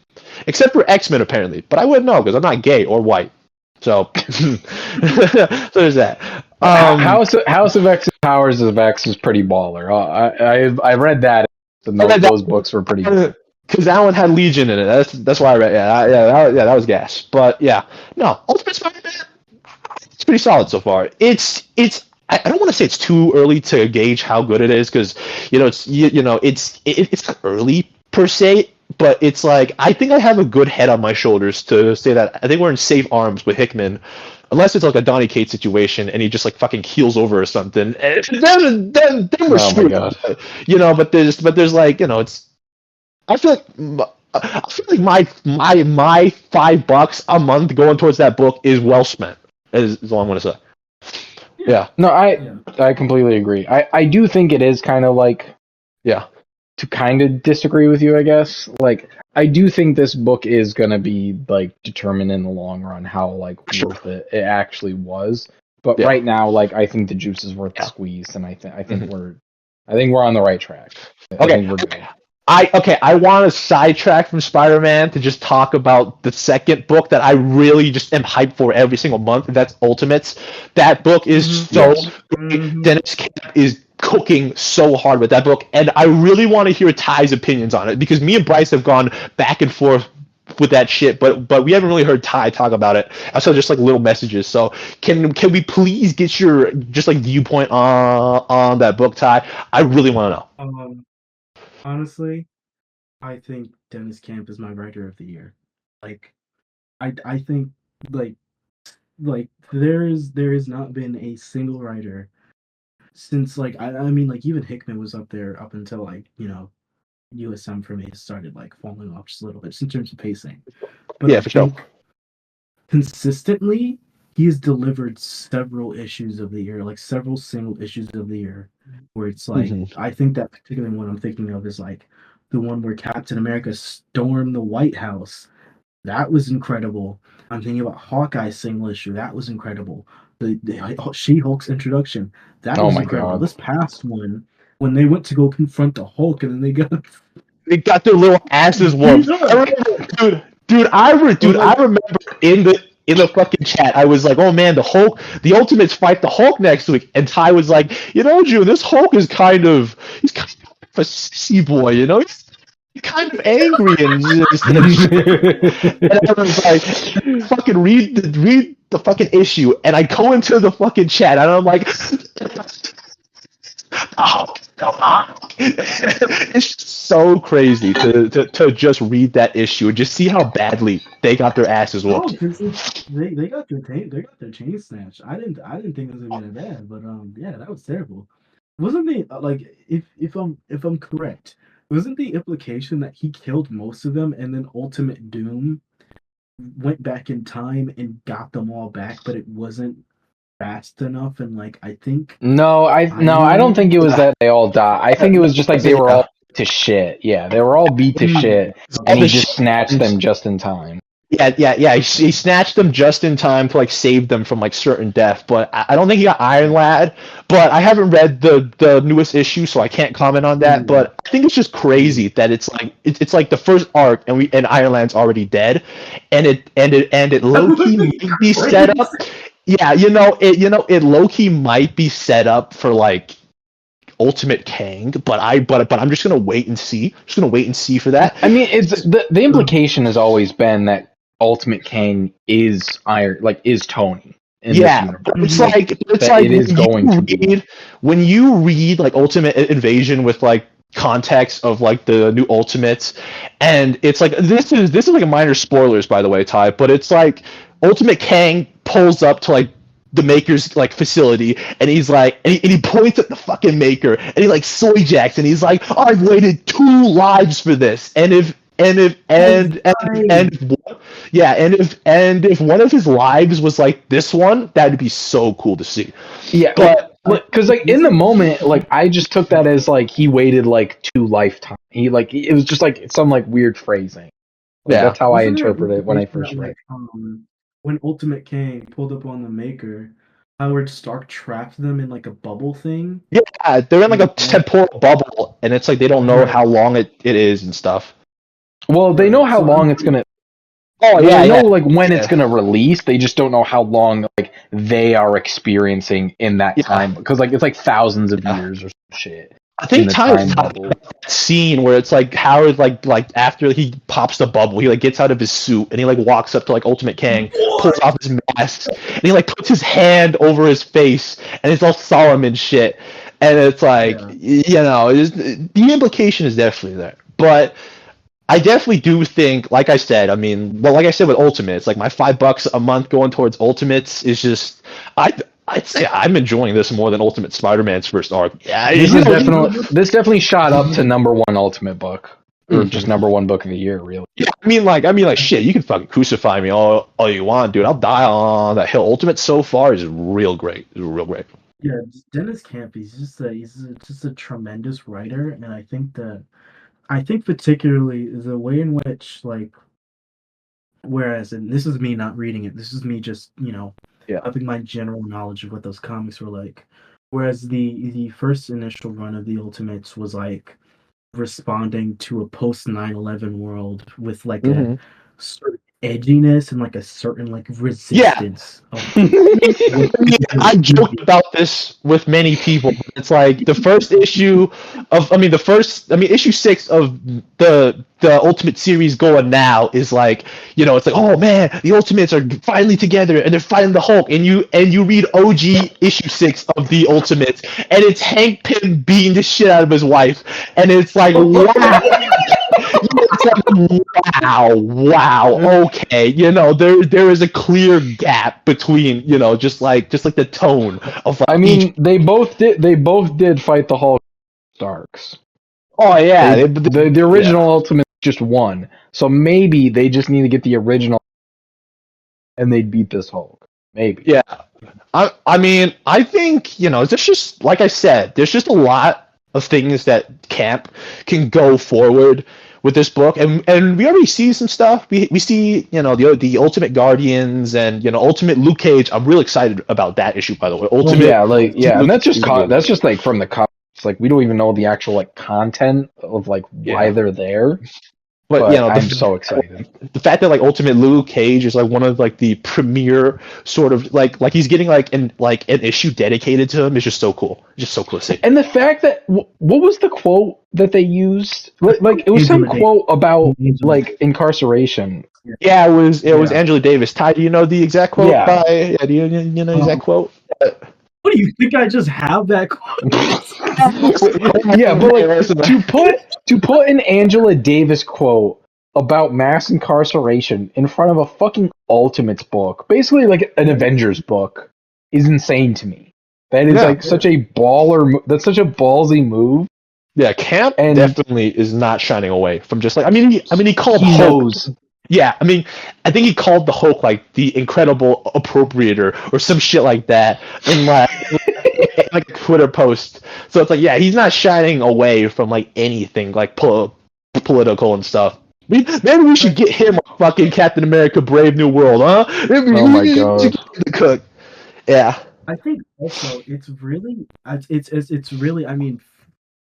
except for X-Men apparently. But I wouldn't know because I'm not gay or white. So, so there's that. House of X and Powers of X is pretty baller. I read that, and those books were pretty good. Because that one had Legion in it. That's why I read. That was gas. But yeah, no, Ultimate Spider-Man. It's pretty solid so far. I don't want to say it's too early to gauge how good it is because it's early per se. But it's like I think I have a good head on my shoulders to say that I think we're in safe arms with Hickman. Unless it's like a Donny Cates situation and he just like fucking keels over or something, and then we're screwed. But there's like it's. I feel like my $5 a month going towards that book is well spent. Is all I'm gonna say. Yeah. No, I completely agree. I do think it is kind of like to kind of disagree with you, I guess. Like I do think this book is gonna be like determined in the long run how like worth it actually was. But right now, like I think the juice is worth the squeeze, and I think we're on the right track. I think we're good. I want to sidetrack from Spider-Man to just talk about the second book that I really just am hyped for every single month, and that's Ultimates. That book is so great. Dennis Camp is cooking so hard with that book, and I really want to hear Ty's opinions on it, because me and Bryce have gone back and forth with that shit, but we haven't really heard Ty talk about it. I saw just like little messages. So can we please get your just like viewpoint on that book, Ty? I really want to know. Honestly, I think Dennis Camp is my writer of the year. Like, I think like there has not been a single writer since like I mean like even Hickman was up there up until like USM for me started like falling off just a little bit just in terms of pacing. But yeah, for sure. Consistently, he has delivered several issues of the year, like several single issues of the year, where it's like I think that particular one I'm thinking of is like the one where Captain America stormed the White House. That was incredible. I'm thinking about Hawkeye's single issue. That was incredible. The She-Hulk's introduction. That was incredible. God. This past one, when they went to go confront the Hulk, and then they got their little asses whooped. Dude, Dude, I remember in the fucking chat, I was like, "Oh man, the Ultimates fight the Hulk next week," and Ty was like, "You know, June, this Hulk is he's kind of a sissy boy, you know, he's kind of angry and just." And I was like, "Fucking read the fucking issue," and I go into the fucking chat, and I'm like, "Oh, come on!" It's just so crazy to just read that issue and just see how badly they got their asses Oh, whooped. because they got their chain snatched. I didn't think it was gonna be that bad, but yeah, that was terrible. Wasn't the like if I'm correct, wasn't the implication that he killed most of them and then Ultimate Doom went back in time and got them all back, but it wasn't fast enough, and like I think No, I don't think it was that they all died. I think it was just like they were all beat to shit. Yeah, they were all beat to shit, and he just snatched them just in time. Yeah. He snatched them just in time to like save them from like certain death. But I don't think he got Iron Lad. But I haven't read the newest issue, so I can't comment on that. But I think it's just crazy that it's like the first arc, and Iron Lad's already dead, and it low key may be set up. Yeah, it low key might be set up for like Ultimate Kang, but I'm just gonna wait and see. Just gonna wait and see for that. I mean, it's the implication has always been that Ultimate Kang is is Tony. Yeah, it's like it is going to be. When you read like Ultimate Invasion with like context of like the new Ultimates, and it's like this is like a minor spoilers by the way, Ty, but it's like Ultimate Kang pulls up to like the Maker's like facility, and he's like, and he points at the fucking Maker, and he like soy jacks, and he's like, oh, I've waited 2 lives for this, and if one of his lives was like this one, that'd be so cool to see. Yeah, but because like in the moment, like I just took that as like he waited like 2 lifetimes. He like it was just like some like weird phrasing. Like, that's how I interpreted it when I first read. When Ultimate Kang pulled up on the Maker, Howard Stark trapped them in like a bubble thing. Yeah, they're in like a temporal bubble, and it's like they don't know how long it is and stuff. Well, they know how long it's gonna. Oh yeah, they know like when it's gonna release. They just don't know how long like they are experiencing in that time, because like it's like thousands of years or some shit. I think time scene where it's like Howard like after he pops the bubble, he like gets out of his suit and he like walks up to like Ultimate Kang, pulls off his mask, and he like puts his hand over his face, and it's all solemn and shit. And it's like the implication is definitely there, but I definitely do think, like I said, like I said with Ultimates, like my $5 a month going towards Ultimates is just I'd say I'm enjoying this more than Ultimate Spider-Man's first arc. Yeah, this definitely shot up to #1 Ultimate book, or just #1 book of the year, really. Yeah, I mean, like shit. You can fucking crucify me all you want, dude. I'll die on that hill. Ultimate so far is real great. It's real great. Yeah, Dennis Camp. He's just a tremendous writer, and I think particularly the way in which whereas, and this is me not reading it. This is me just having my general knowledge of what those comics were like. Whereas the first initial run of the Ultimates was like responding to a post 9/11 world with like a certain edginess and like a certain like resistance. I joke about this with many people. But it's like the first issue of issue 6 of the Ultimate series going now is like, it's like, oh man, the Ultimates are finally together and they're fighting the Hulk, and you read OG issue 6 of the Ultimates, and it's Hank Pym beating the shit out of his wife, and it's like, wow, okay, there is a clear gap between, just like the tone of like, they both did fight the Hulk Starks. Oh yeah, the original Ultimate just won, so maybe they just need to get the original and they'd beat this Hulk. Maybe. Yeah, I think there's just, like I said, there's just a lot of things that Camp can go forward with this book, and we already see some stuff. We see the Ultimate Guardians and Ultimate Luke Cage. I'm real excited about that issue, by the way. And that's just like from the comics. Like we don't even know the actual like content of like why they're there. But But you know, I'm so excited. the fact that like Ultimate Luke Cage is like one of like the premier sort of like he's getting an issue dedicated to him is just so cool. Just so cool to see. And the fact that what was the quote that they used? Like it was some Angela quote about Angela. like incarceration. Yeah, it was Yeah. Angela Davis. Ty, do you know the exact quote? Yeah. Do you know the exact quote? What do you think? I just have that quote? Yeah, but like to put an Angela Davis quote about mass incarceration in front of a fucking Ultimates book, basically like an Avengers book, is insane to me. That is Yeah. like such a baller. That's such a ballsy move. Yeah, Camp And- definitely is not shining away from just like he called He Hulk. knows. Yeah, I think he called the Hulk like the incredible appropriator or some shit like that in like a Twitter post. So it's like, yeah, he's not shining away from like anything like political and stuff. Maybe we should get him a fucking Captain America: Brave New World, huh? Oh my god. The cook. Yeah. I think also it's really. I mean,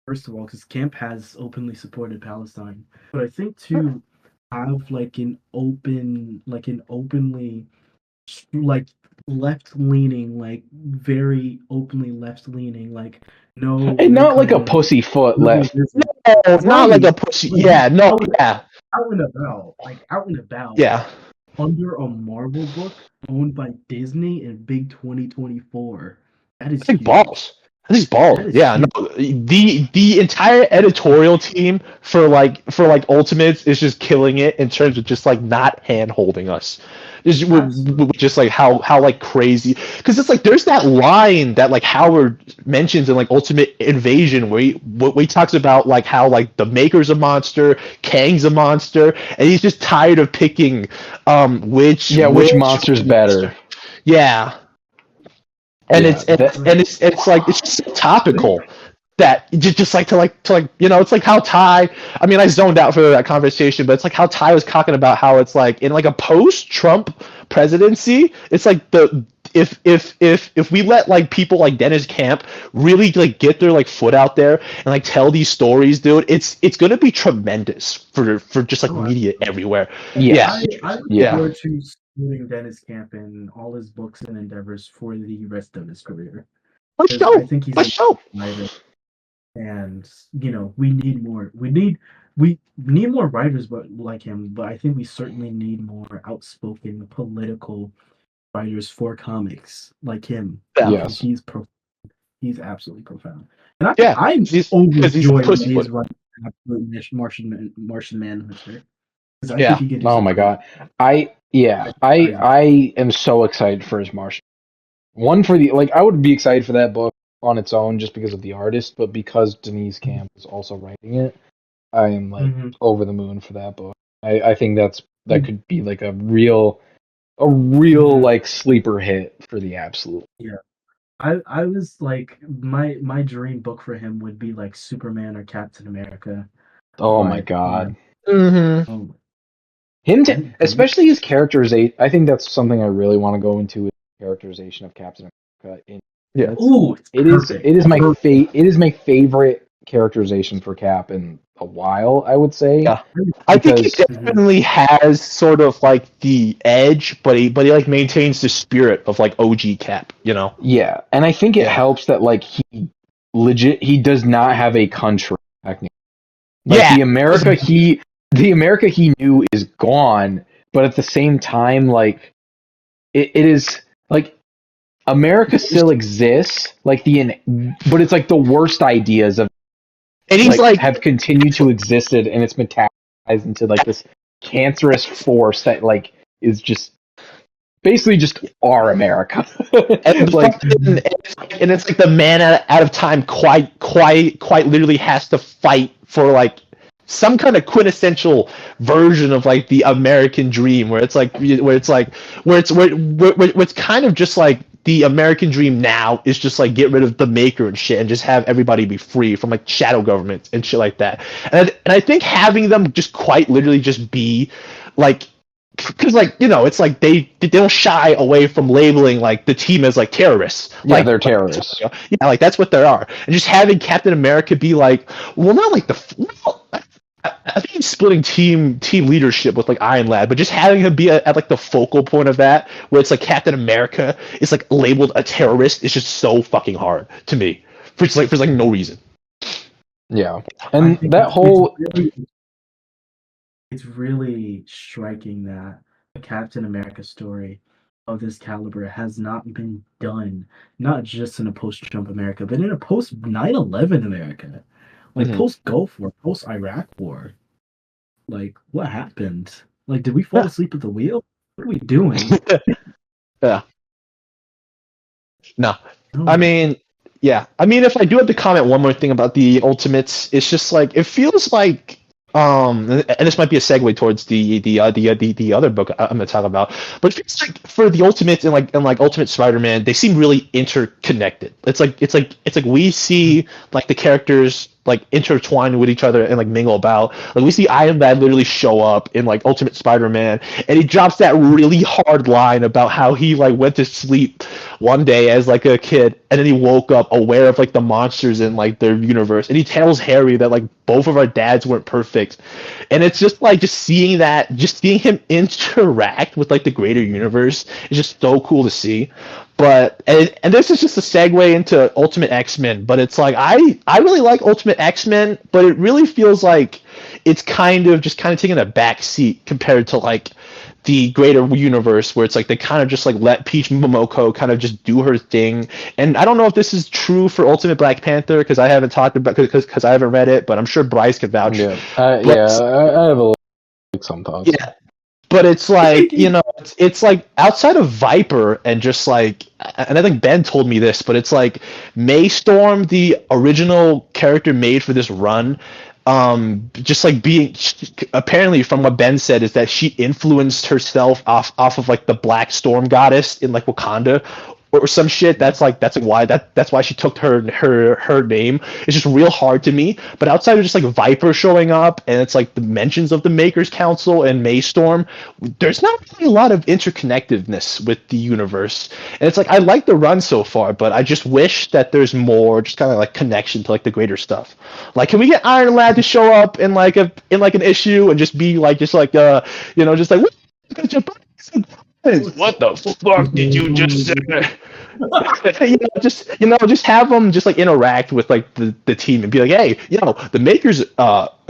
first of all, because Camp has openly supported Palestine, but I think to have like an openly like left leaning, like very openly left leaning, like no, And not like a kinda- pussyfoot left. No, not like a pussy. Yeah, no, yeah, out and about, yeah. under a Marvel book owned by Disney in big 2024. That is I think huge. balls. I think balls. That is Yeah, huge. no. The entire editorial team for Ultimates is just killing it in terms of just like not hand holding us. Just like how like crazy, because it's like there's that line that like Howard mentions in like Ultimate Invasion where he talks about like how like the Maker's a monster, Kang's a monster, and he's just tired of picking which monster's better. Yeah. And Yeah, it's like it's just topical that just like to you know, it's like how Ty, I mean, I zoned out for that conversation, but it's like how Ty was talking about how it's like in like a post-Trump presidency, it's like if we let like people like Dennis Camp really like get their like foot out there and like tell these stories, dude, it's gonna be tremendous for just like media everywhere. Yeah. I look Yeah. forward to supporting Dennis Camp in all his books and endeavors for the rest of his career. Let's 'Cause go. I think he's Let's go. writer, and you know we need more. We need more writers, but like him. But I think we certainly need more outspoken political writers for comics like him. Yeah. Yes. He's absolutely profound. And Because I'm he's overjoyed when pussyfoot. he's writing absolute Martian Manhunter. 'Cause I Yeah. think he can do Oh my something. god. I am so excited for his Martian. One for the like I would be excited for that book on its own just because of the artist, but because Denise Camp is also writing it, I am like Mhm. over the moon for that book. I think that could be like a real like sleeper hit for the absolute. I was like my dream book for him would be like Superman or Captain America. Oh But, my god. Mm-hmm. Oh, Especially his characterization. I think that's something I really want to go into is the characterization of Captain America. Yeah. ooh, it's perfect. It is my favorite characterization for Cap in a while, I would say. Yeah. I think he Because- definitely has sort of like the edge, but he like maintains the spirit of like OG Cap, you know? Yeah, and I think it helps that like he does not have a country technically. Like Yeah. the America he knew is gone, but at the same time like it is like America still exists, like but it's like the worst ideas of And he's like have continued to exist and it's metastasized into like this cancerous force that like is just basically just our America. and like it's like the man out of time quite literally has to fight for like some kind of quintessential version of like the American dream where it's kind of just like the American dream now is just like get rid of the Maker and shit and just have everybody be free from like shadow governments and shit like that. And I think having them just quite literally just be like, because like, you know, it's like they don't shy away from labeling like the team as like terrorists. yeah, Like, they're terrorists. yeah, like that's what they are. And just having Captain America be like, well, not like I think he's splitting team leadership with like Iron Lad, but just having him be at like the focal point of that, where it's like Captain America is like labeled a terrorist, is just so fucking hard to me for like no reason. Yeah, I and think that whole it's really striking that a Captain America story of this caliber has not been done, not just in a post-Trump America, but in a post 9/11 America, like Mhm. post Gulf War, post Iraq War. Like, what happened? Like, did we fall asleep at the wheel? What are we doing? Yeah. No, No. I mean, yeah. I mean, if I do have to comment one more thing about the Ultimates, it's just like it feels like, and this might be a segue towards the other book I'm gonna talk about, but it feels like for the Ultimates and like Ultimate Spider-Man, they seem really interconnected. It's like we see like the characters like intertwine with each other and like mingle about. Like we see Iron Man literally show up in like Ultimate Spider-Man, and he drops that really hard line about how he like went to sleep one day as like a kid, and then he woke up aware of like the monsters in like their universe, and he tells Harry that like both of our dads weren't perfect, and it's just like just seeing that, just seeing him interact with like the greater universe is just so cool to see. But and this is just a segue into Ultimate X-Men, but it's like I really like Ultimate X-Men, but it really feels like it's kind of taking a back seat compared to like the greater universe, where it's like they kind of just like let Peach Momoko kind of just do her thing. And I don't know if this is true for Ultimate Black Panther because I haven't talked about because I haven't read it, but I'm sure Bryce could vouch. yeah, But- I have a little, like, some thoughts. Yeah. But it's like, you know, it's like outside of Viper and just like, and I think Ben told me this, but it's like Maystorm, the original character made for this run, just like being, apparently from what Ben said, is that she influenced herself off of like the Black Storm goddess in like Wakanda or some shit. That's why she took her name. It's just real hard to me. But outside of just like Viper showing up and it's like the mentions of the Makers Council and Maystorm, there's not really a lot of interconnectedness with the universe. And it's like I like the run so far, but I just wish that there's more just kind of like connection to like the greater stuff. Like, can we get Iron Lad to show up in like an issue and just be like just like what? What the fuck did you just say? Just have them just like interact with like the team and be like, hey, the Makers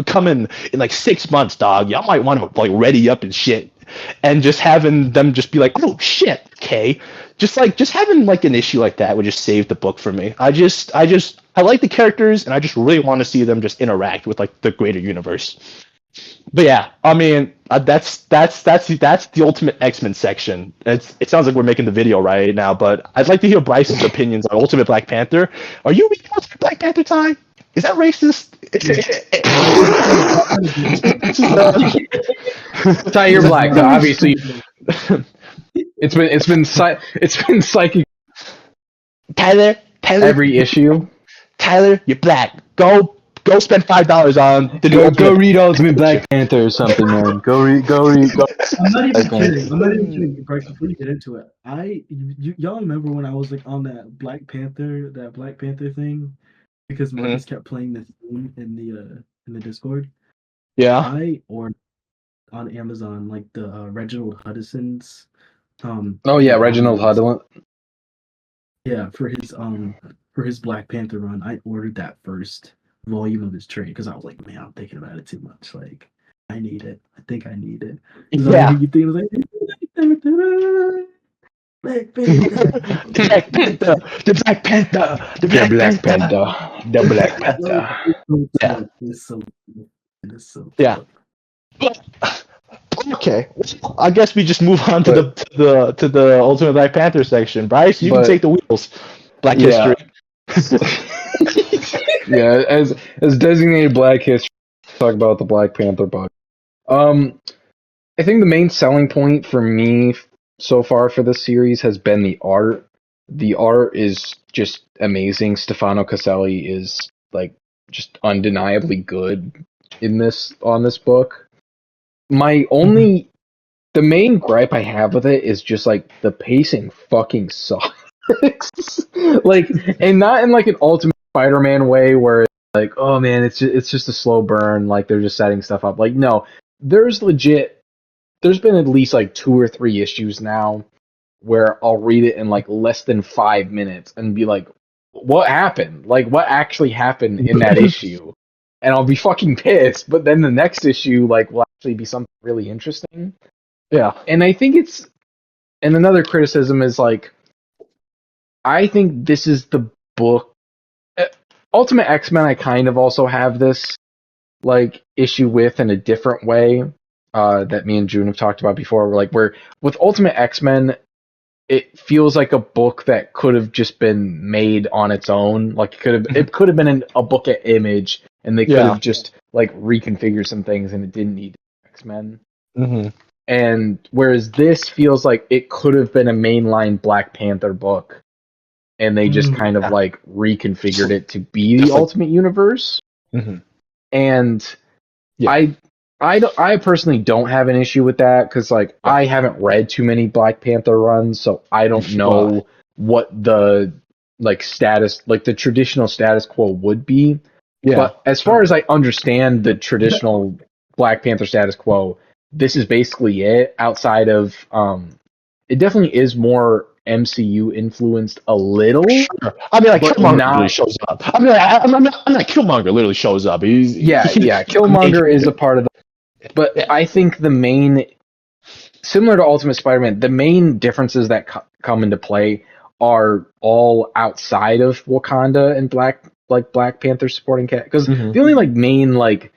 coming in like 6 months, dog. Y'all might want to like ready up and shit, and just having them just be like, oh shit, okay. Just having like an issue like that would just save the book for me. I like the characters, and I just really want to see them just interact with like the greater universe. But yeah, I mean, that's the Ultimate X-Men section. It sounds like we're making the video right now, but I'd like to hear Bryce's opinions on Ultimate Black Panther. Are you reading Ultimate Black Panther time? Is that racist? Ty, you're black. So obviously, it's been psychic Tyler, every issue. Tyler, you're black. Go spend $5 on the new Go read Ultimate Black Panther or something, man. Go read. I'm not even kidding. Bryce, before you get into it, y'all remember when I was like on that Black Panther thing because Marcus kept playing the theme in the Discord. Yeah. I ordered on Amazon like the Reginald Hudson's. Oh yeah, Reginald Hudlin. Yeah, for his Black Panther run, I ordered that first volume of his trade because I was like, man, I'm thinking about it too much. Like, I need it. I think I need it. Yeah. Black Panther. Black Panther. The Black Panther. The Black Panther. Yeah. It's so Yeah. Okay, I guess we just move on to the Ultimate Black Panther section. Bryce, you can take the wheels. Black history. Yeah, as designated Black history, talk about the Black Panther book. I think the main selling point for me so far for this series has been the art. The art is just amazing. Stefano Caselli is like just undeniably good on this book. The main gripe I have with it is just like the pacing fucking sucks. Like, and not in like an Ultimate Spider-Man way where like, oh man, it's just a slow burn, like they're just setting stuff up. Like, no, there's been at least like 2 or 3 issues now where I'll read it in like less than 5 minutes and be like, what happened? Like, what actually happened in that issue? And I'll be fucking pissed. But then the next issue, like, will actually be something really interesting. Yeah. And I think and another criticism is like, I think this is the book. Ultimate X-Men, I kind of also have this like issue with in a different way that me and June have talked about before. Where with Ultimate X-Men, it feels like a book that could have just been made on its own. Like it could have been a book at Image, and they could have just like reconfigured some things, and it didn't need X-Men. Mm-hmm. And whereas this feels like it could have been a mainline Black Panther book, and they just kind of like reconfigured it to be the Ultimate Universe. Mm-hmm. And I personally don't have an issue with that because like I haven't read too many Black Panther runs, so I don't know what the like status, like the traditional status quo would be. Yeah. But as far as I understand the traditional Black Panther status quo, this is basically it. Outside of it definitely is more MCU influenced a little. Sure. I mean, like Killmonger literally shows up. I mean, I'm not Killmonger literally shows up. Killmonger is a part of the. But I think the main, similar to Ultimate Spider-Man, the main differences that come into play are all outside of Wakanda and Black Panther supporting cast. Because the only like main like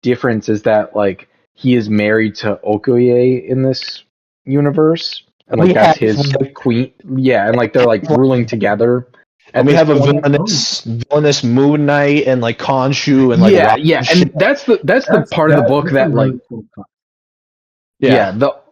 difference is that like he is married to Okoye in this universe, and like that's his queen. Yeah, and like they're like ruling together. And we have a villainous Moon Knight and like Khonshu and like and that's the part of the book that like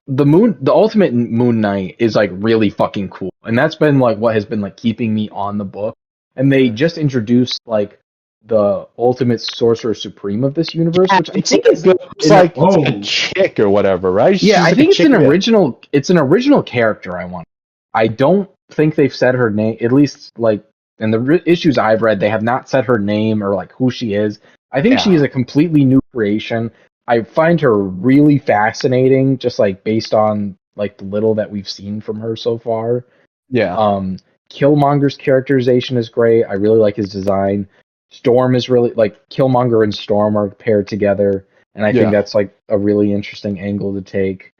the Ultimate Moon Knight is like really fucking cool, and that's been like what has been like keeping me on the book. And they just introduced like the Ultimate Sorcerer Supreme of this universe, which I think is it's like a chick or whatever, right? I think it's an original. It's an original character. I don't think they've said her name, at least like in the issues I've read, they have not said her name or like who she is. I think she is a completely new creation. I find her really fascinating, just like based on like the little that we've seen from her so far. Yeah. Killmonger's characterization is great. I really like his design. Storm is really like Killmonger and Storm are paired together, and I think that's like a really interesting angle to take.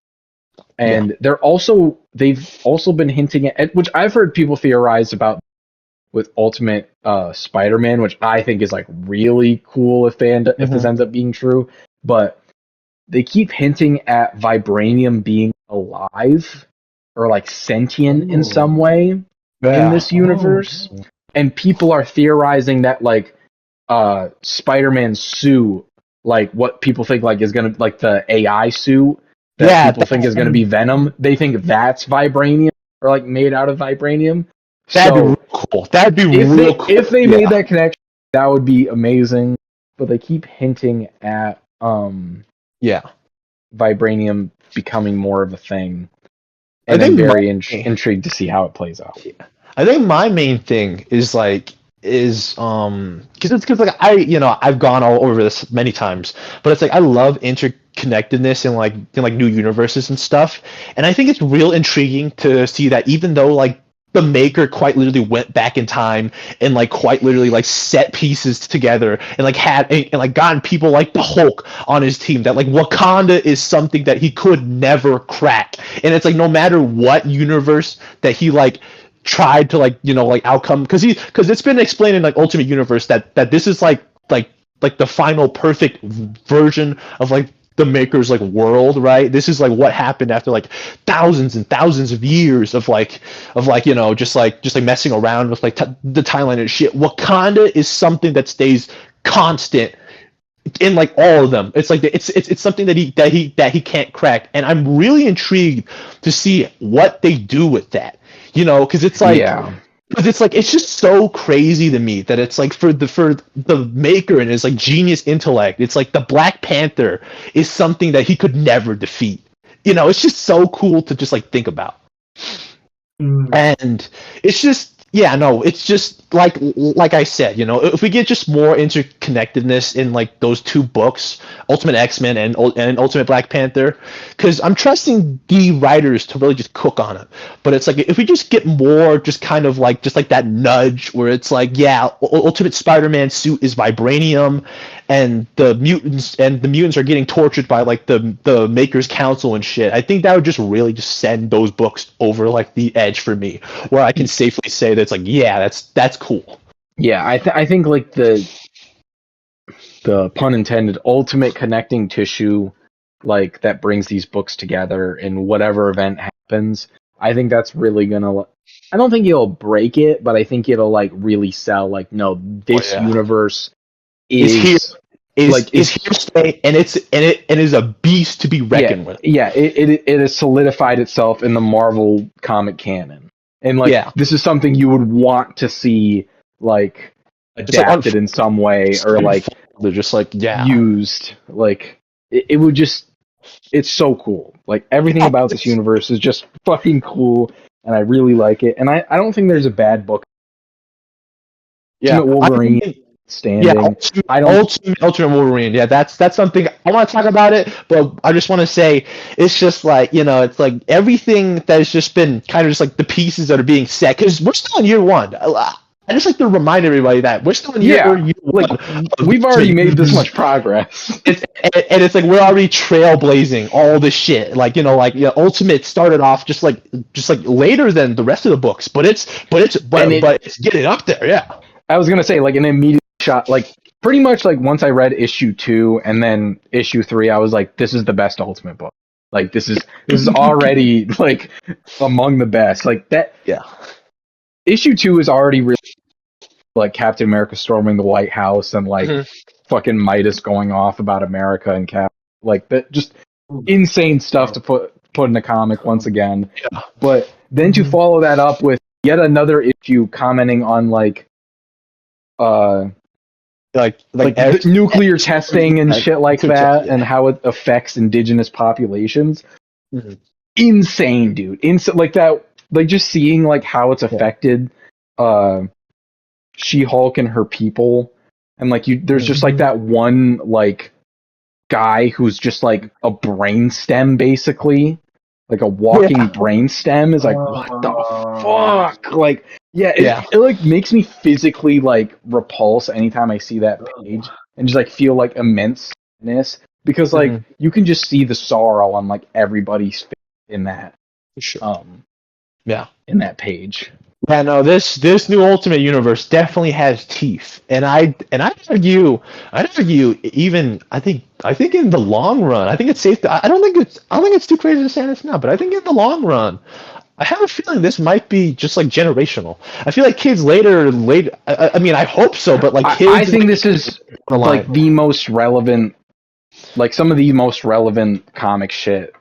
And they've also been hinting at, which I've heard people theorize about with Ultimate Spider-Man, which I think is like really cool if this ends up being true. But they keep hinting at Vibranium being alive or like sentient in some way in this universe. And people are theorizing that like Spider-Man's suit, like what people think like is gonna like the AI suit that people think is going to be Venom. They think that's vibranium or like made out of vibranium. That'd be real cool. That'd be real cool. If they made that connection, that would be amazing. But they keep hinting at vibranium becoming more of a thing. And I'm very intrigued to see how it plays out. Yeah. I think my main thing is because like I've gone all over this many times, but it's like I love interconnectedness in like new universes and stuff, and I think it's real intriguing to see that even though like the Maker quite literally went back in time and like quite literally like set pieces together and like had and like gotten people like the Hulk on his team, that like Wakanda is something that he could never crack, and it's like no matter what universe that he like tried to like outcome, because it's been explained in like Ultimate Universe that this is like the final perfect version of like the Maker's like world, right? This is like what happened after like thousands and thousands of years of just messing around with like the timeline and shit. Wakanda is something that stays constant in like all of them. It's like it's something that he can't crack, and I'm really intrigued to see what they do with that. Because it's like, because it's like it's just so crazy to me that it's like for the Maker and his like genius intellect, it's like the Black Panther is something that he could never defeat. It's just so cool to just like think about, and it's just yeah, no, it's just like I said, you know, if we get just more interconnectedness in like those two books, Ultimate X-Men and Ultimate Black Panther, because I'm trusting the writers to really just cook on it. But it's like if we just get more, just kind of like just like that nudge where it's like, yeah, Ultimate Spider-Man suit is vibranium, and the mutants are getting tortured by like the Makers Council and shit. I think that would just really just send those books over like the edge for me, where I can safely say that it's like, yeah, that's cool. Yeah, I think like the pun intended ultimate connecting tissue, like that brings these books together in whatever event happens. I think that's really gonna. I don't think it'll break it, but I think it'll like really sell. Like, no, this universe Is here. Is like is here to stay, and it is a beast to be reckoned with. Yeah, it has solidified itself in the Marvel comic canon, and like this is something you would want to see like adapted in some way, or like they're just like used. Like it would just, it's so cool. Like everything about this universe is just fucking cool, and I really like it. And I don't think there's a bad book. Yeah, Wolverine. Standing. Yeah, Ultimate Wolverine. Yeah, that's something I want to talk about it, but I just want to say it's just like, you know, it's like everything that has just been kind of just like the pieces that are being set, because we're still in year one. I just like to remind everybody that we're still in year one. Like, we've already made this much progress. It's like we're already trailblazing all this shit. Like, you know, like Ultimate started off just like later than the rest of the books, but it's getting up there. Yeah, I was gonna say like an immediate shot, like pretty much like once I read issue 2 and then issue 3, I was like, this is the best Ultimate book. Like this is already like among the best. Like that. Yeah. Issue 2 is already really like Captain America storming the White House and like fucking Midas going off about America and Cap, like that, just insane stuff to put in a comic once again. Yeah. But then to follow that up with yet another issue commenting on like nuclear testing and shit like that, and how it affects indigenous populations. Insane, dude. Like that, like just seeing like how it's affected She-Hulk and her people, and like there's just like that one like guy who's just like a brain stem, basically, like a walking brain stem. Is like, what the fuck? Like, it like makes me physically like repulse anytime I see that page, and just like feel like immenseness, because like you can just see the sorrow on like everybody's face in that. Sure. In that page. Yeah, no, this new Ultimate Universe definitely has teeth, and I'd argue even I think in the long run, I think it's safe to, I don't think it's too crazy to say this now, but I think in the long run, I have a feeling this might be just like generational. I feel like kids later, I mean, I hope so, but like kids, I think this is like the most relevant, like some of the most relevant comic shit,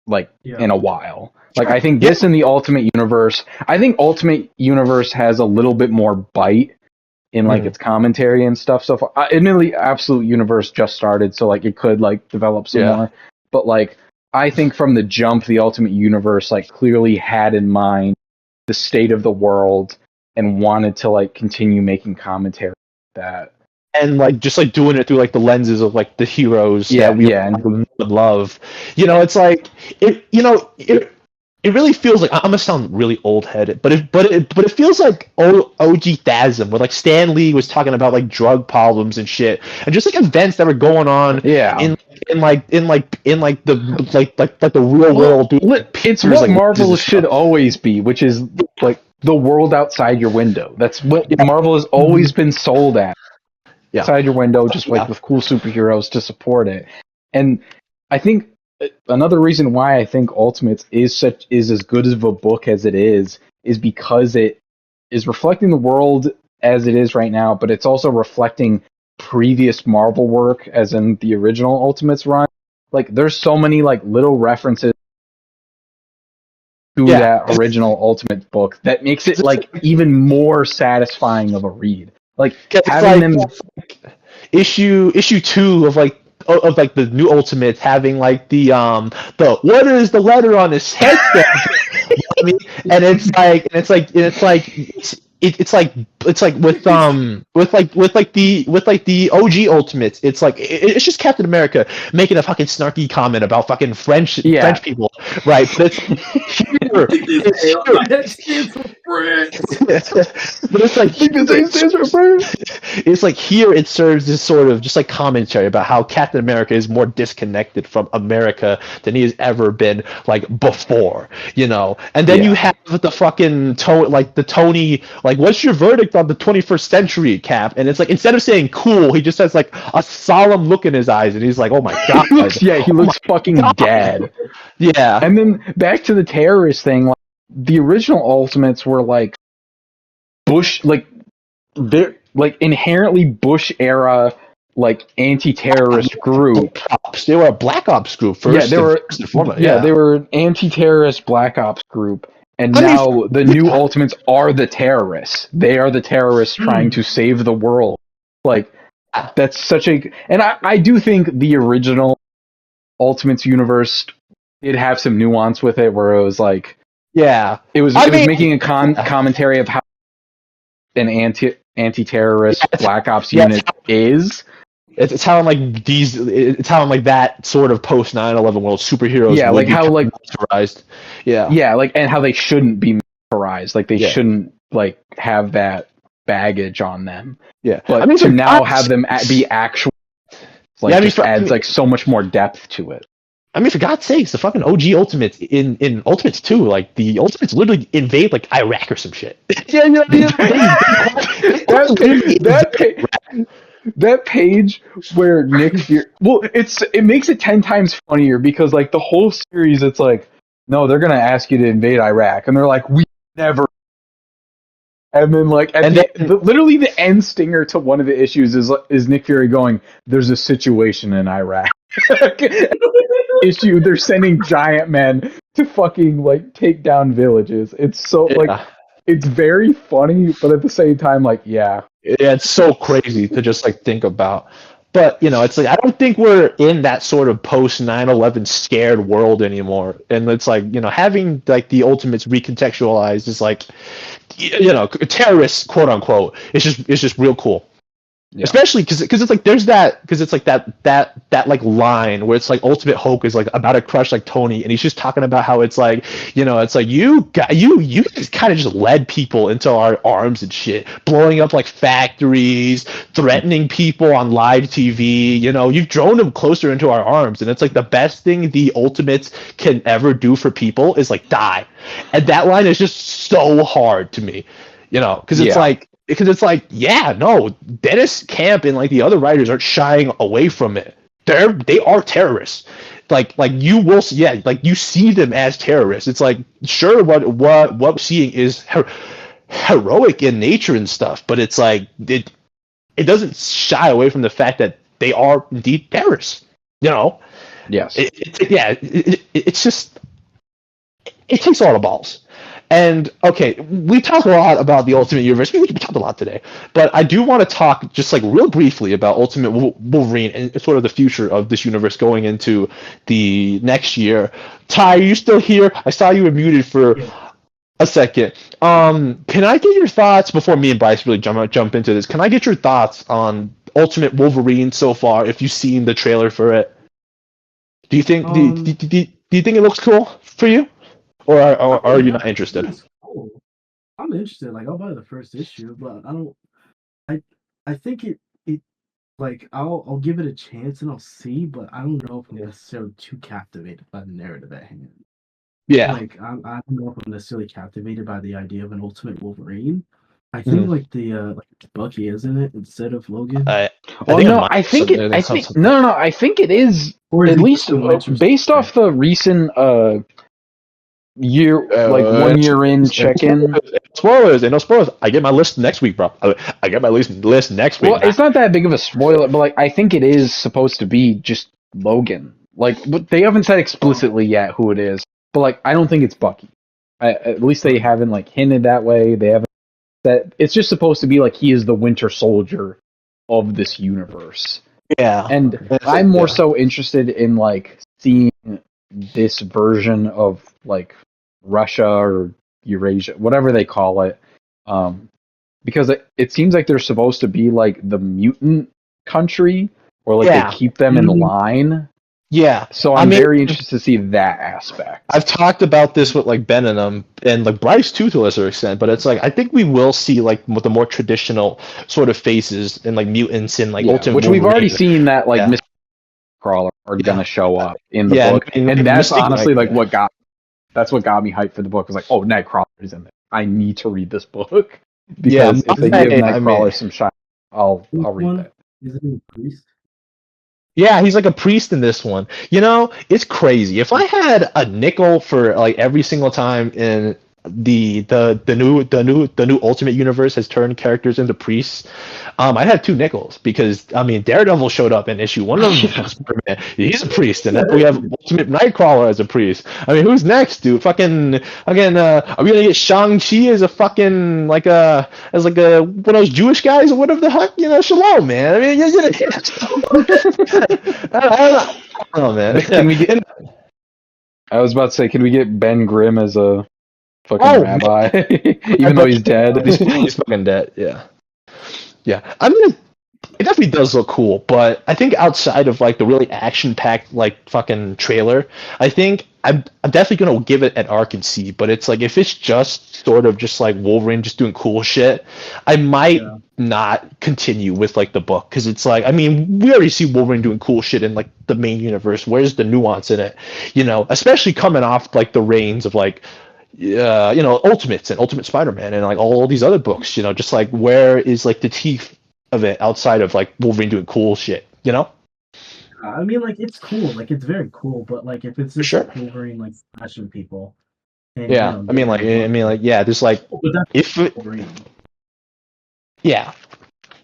like in a while. Like, I think this and the Ultimate Universe, I think Ultimate Universe has a little bit more bite in, like, its commentary and stuff so far. Admittedly, Absolute Universe just started, so, like, it could, like, develop some more. But, like, I think from the jump, the Ultimate Universe, like, clearly had in mind the state of the world and wanted to, like, continue making commentary like that. And like just like doing it through like the lenses of like the heroes that we love. You know, it's like it really feels like, I'm gonna sound really old headed, but it feels like OG Thasm, where like Stan Lee was talking about like drug problems and shit, and just like events that were going on in the real world. It's what like, Marvel should always be, which is like the world outside your window. That's what Marvel has always been sold at. Outside your window, just like with cool superheroes to support it. And I think another reason why I think Ultimates is as good of a book as it is because it is reflecting the world as it is right now, but it's also reflecting previous Marvel work, as in the original Ultimates run. Like, there's so many like little references to that original Ultimate book that makes it like even more satisfying of a read. Like having them issue 2 of like the new Ultimates having like the what is the letter on his head? I mean, and it's like it's like with the OG Ultimates, it's like it's just Captain America making a fucking snarky comment about fucking French people, right? But it's like it's like here it serves this sort of just like commentary about how Captain America is more disconnected from America than he has ever been like before, you know. And then you have the fucking Tony, like, what's your verdict on the 21st century, Cap? And it's like, instead of saying cool, he just has like a solemn look in his eyes, and he's like, oh my god. he looks fucking dead. Yeah. And then back to the terrorist thing, like, the original Ultimates were like Bush, like they're like inherently Bush era, like anti-terrorist group. They were a Black Ops group first. They were an anti-terrorist Black Ops group. And now the new Ultimates are the terrorists. They are the terrorists trying to save the world. Like, that's such a... And I do think the original Ultimates universe did have some nuance with it, where it was like... Yeah. It was making a commentary of how an anti-terrorist Black Ops unit is. It's how it's how like that sort of post 9/11 world superheroes. Yeah, like how like militarized. Yeah. Yeah, like, and how they shouldn't be militarized. Like they shouldn't like have that baggage on them. Yeah, but I mean, to now have them be actual, like, just adds like so much more depth to it. I mean, for God's sakes, the fucking OG Ultimates in Ultimates 2, like the Ultimates literally invade like Iraq or some shit. That page where Nick Fury, it makes it 10 times funnier, because like the whole series, it's like, no, they're gonna ask you to invade Iraq, and they're like, we never. And then like literally the end stinger to one of the issues is Nick Fury going, "There's a situation in Iraq." Issue, they're sending giant men to fucking like take down villages. It's so like, it's very funny, but at the same time, like, yeah, it's so crazy to just like think about. But, you know, it's like, I don't think we're in that sort of post 9/11 scared world anymore. And it's like, you know, having like the Ultimates recontextualized is like, you know, terrorists, quote unquote, it's just real cool. Yeah. Especially because it's like there's that, because it's like that like line where it's like Ultimate Hulk is like about to crush like Tony, and he's just talking about how it's like, you know, it's like you just kind of just led people into our arms and shit, blowing up like factories, threatening people on live TV. You know, you've drawn them closer into our arms, and it's like the best thing the Ultimates can ever do for people is like die, and that line is just so hard to me, you know, because it's like. Because it's like, yeah, no, Dennis Camp and like the other writers aren't shying away from it. They are terrorists. Like you will, like you see them as terrorists. It's like, sure, what we're seeing is heroic in nature and stuff, but it's like it doesn't shy away from the fact that they are indeed terrorists. You know? Yes. It's just, it takes a lot of balls. And, okay, we talked a lot about the Ultimate Universe. We talked a lot today. But I do want to talk just, like, real briefly about Ultimate Wolverine and sort of the future of this universe going into the next year. Ty, are you still here? I saw you were muted for a second. Can I get your thoughts, before me and Bryce really jump into this, can I get your thoughts on Ultimate Wolverine so far, if you've seen the trailer for it? Do you think, do you think it looks cool for you? Or are you not interested? Cool. I'm interested. Like, I'll buy the first issue, but I don't. I think it like I'll give it a chance and I'll see, but I don't know if I'm necessarily too captivated by the narrative at hand. Yeah. Like I don't know if I'm necessarily captivated by the idea of an Ultimate Wolverine. I think like the like Bucky, isn't it, instead of Logan? I think it is, or at least based off the recent year, like 1 year in check-in. Spoilers, no spoilers. I get my list next week, bro. I get my list next week. Well, it's not that big of a spoiler, but like I think it is supposed to be just Logan. Like, but they haven't said explicitly yet who it is. But like, I don't think it's Bucky. At least they haven't like hinted that way. They haven't. That it's just supposed to be like he is the Winter Soldier of this universe. Yeah, and I'm more so interested in like seeing this version of like Russia or Eurasia, whatever they call it, because it seems like they're supposed to be like the mutant country, or like Yeah. they keep them in Mhm. line. Yeah. So I I'm mean- very interested to see that aspect. I've talked about this with like Ben and like Bryce too, to a lesser extent, but it's like I think we will see like the more traditional sort of faces and like mutants and like Yeah, Ultimate which we've already Wolverine. seen that like Yeah. Mr. Crawler are gonna show up in the Yeah, book, and and that's Mystique honestly Knight, like yeah. that's what got me hyped for the book. Was like, oh, Nightcrawler is in there. I need to read this book Yeah, because if they I- give I Nightcrawler mean- some shine, I'll read One that. is it a priest? Yeah, he's like a priest in this one. You know, it's crazy. If I had a nickel for like every single time in the new Ultimate Universe has turned characters into priests, I'd have 2 nickels because I mean Daredevil showed up in issue 1 of Spider-Man. He's a priest, and then we have Ultimate Nightcrawler as a priest. I mean, who's next, dude? Fucking again, are we gonna get Shang-Chi as a fucking like a one of those Jewish guys or whatever the heck? You know, shalom, man. I mean, I don't know, man. Can we get? I was about to say, can we get Ben Grimm as a fucking Oh, rabbi, even though he's dead? He's fucking dead. Yeah, yeah. I mean, it definitely does look cool, but I think outside of like the really action-packed like fucking trailer, I think I'm definitely gonna give it an arc and see. But it's like if it's just sort of just like Wolverine just doing cool shit, I might not continue with like the book because it's like I mean we already see Wolverine doing cool shit in like the main universe. Where's the nuance in it? You know, especially coming off like the reigns of like you know, Ultimates and Ultimate Spider-Man and like all these other books, you know, just like where is like the teeth of it outside of like Wolverine doing cool shit, you know? I mean, like it's cool, like it's very cool, but like if it's just Sure. like Wolverine like smashing people, and, Yeah. you know, I mean like yeah, there's like but that's if it, Wolverine. yeah.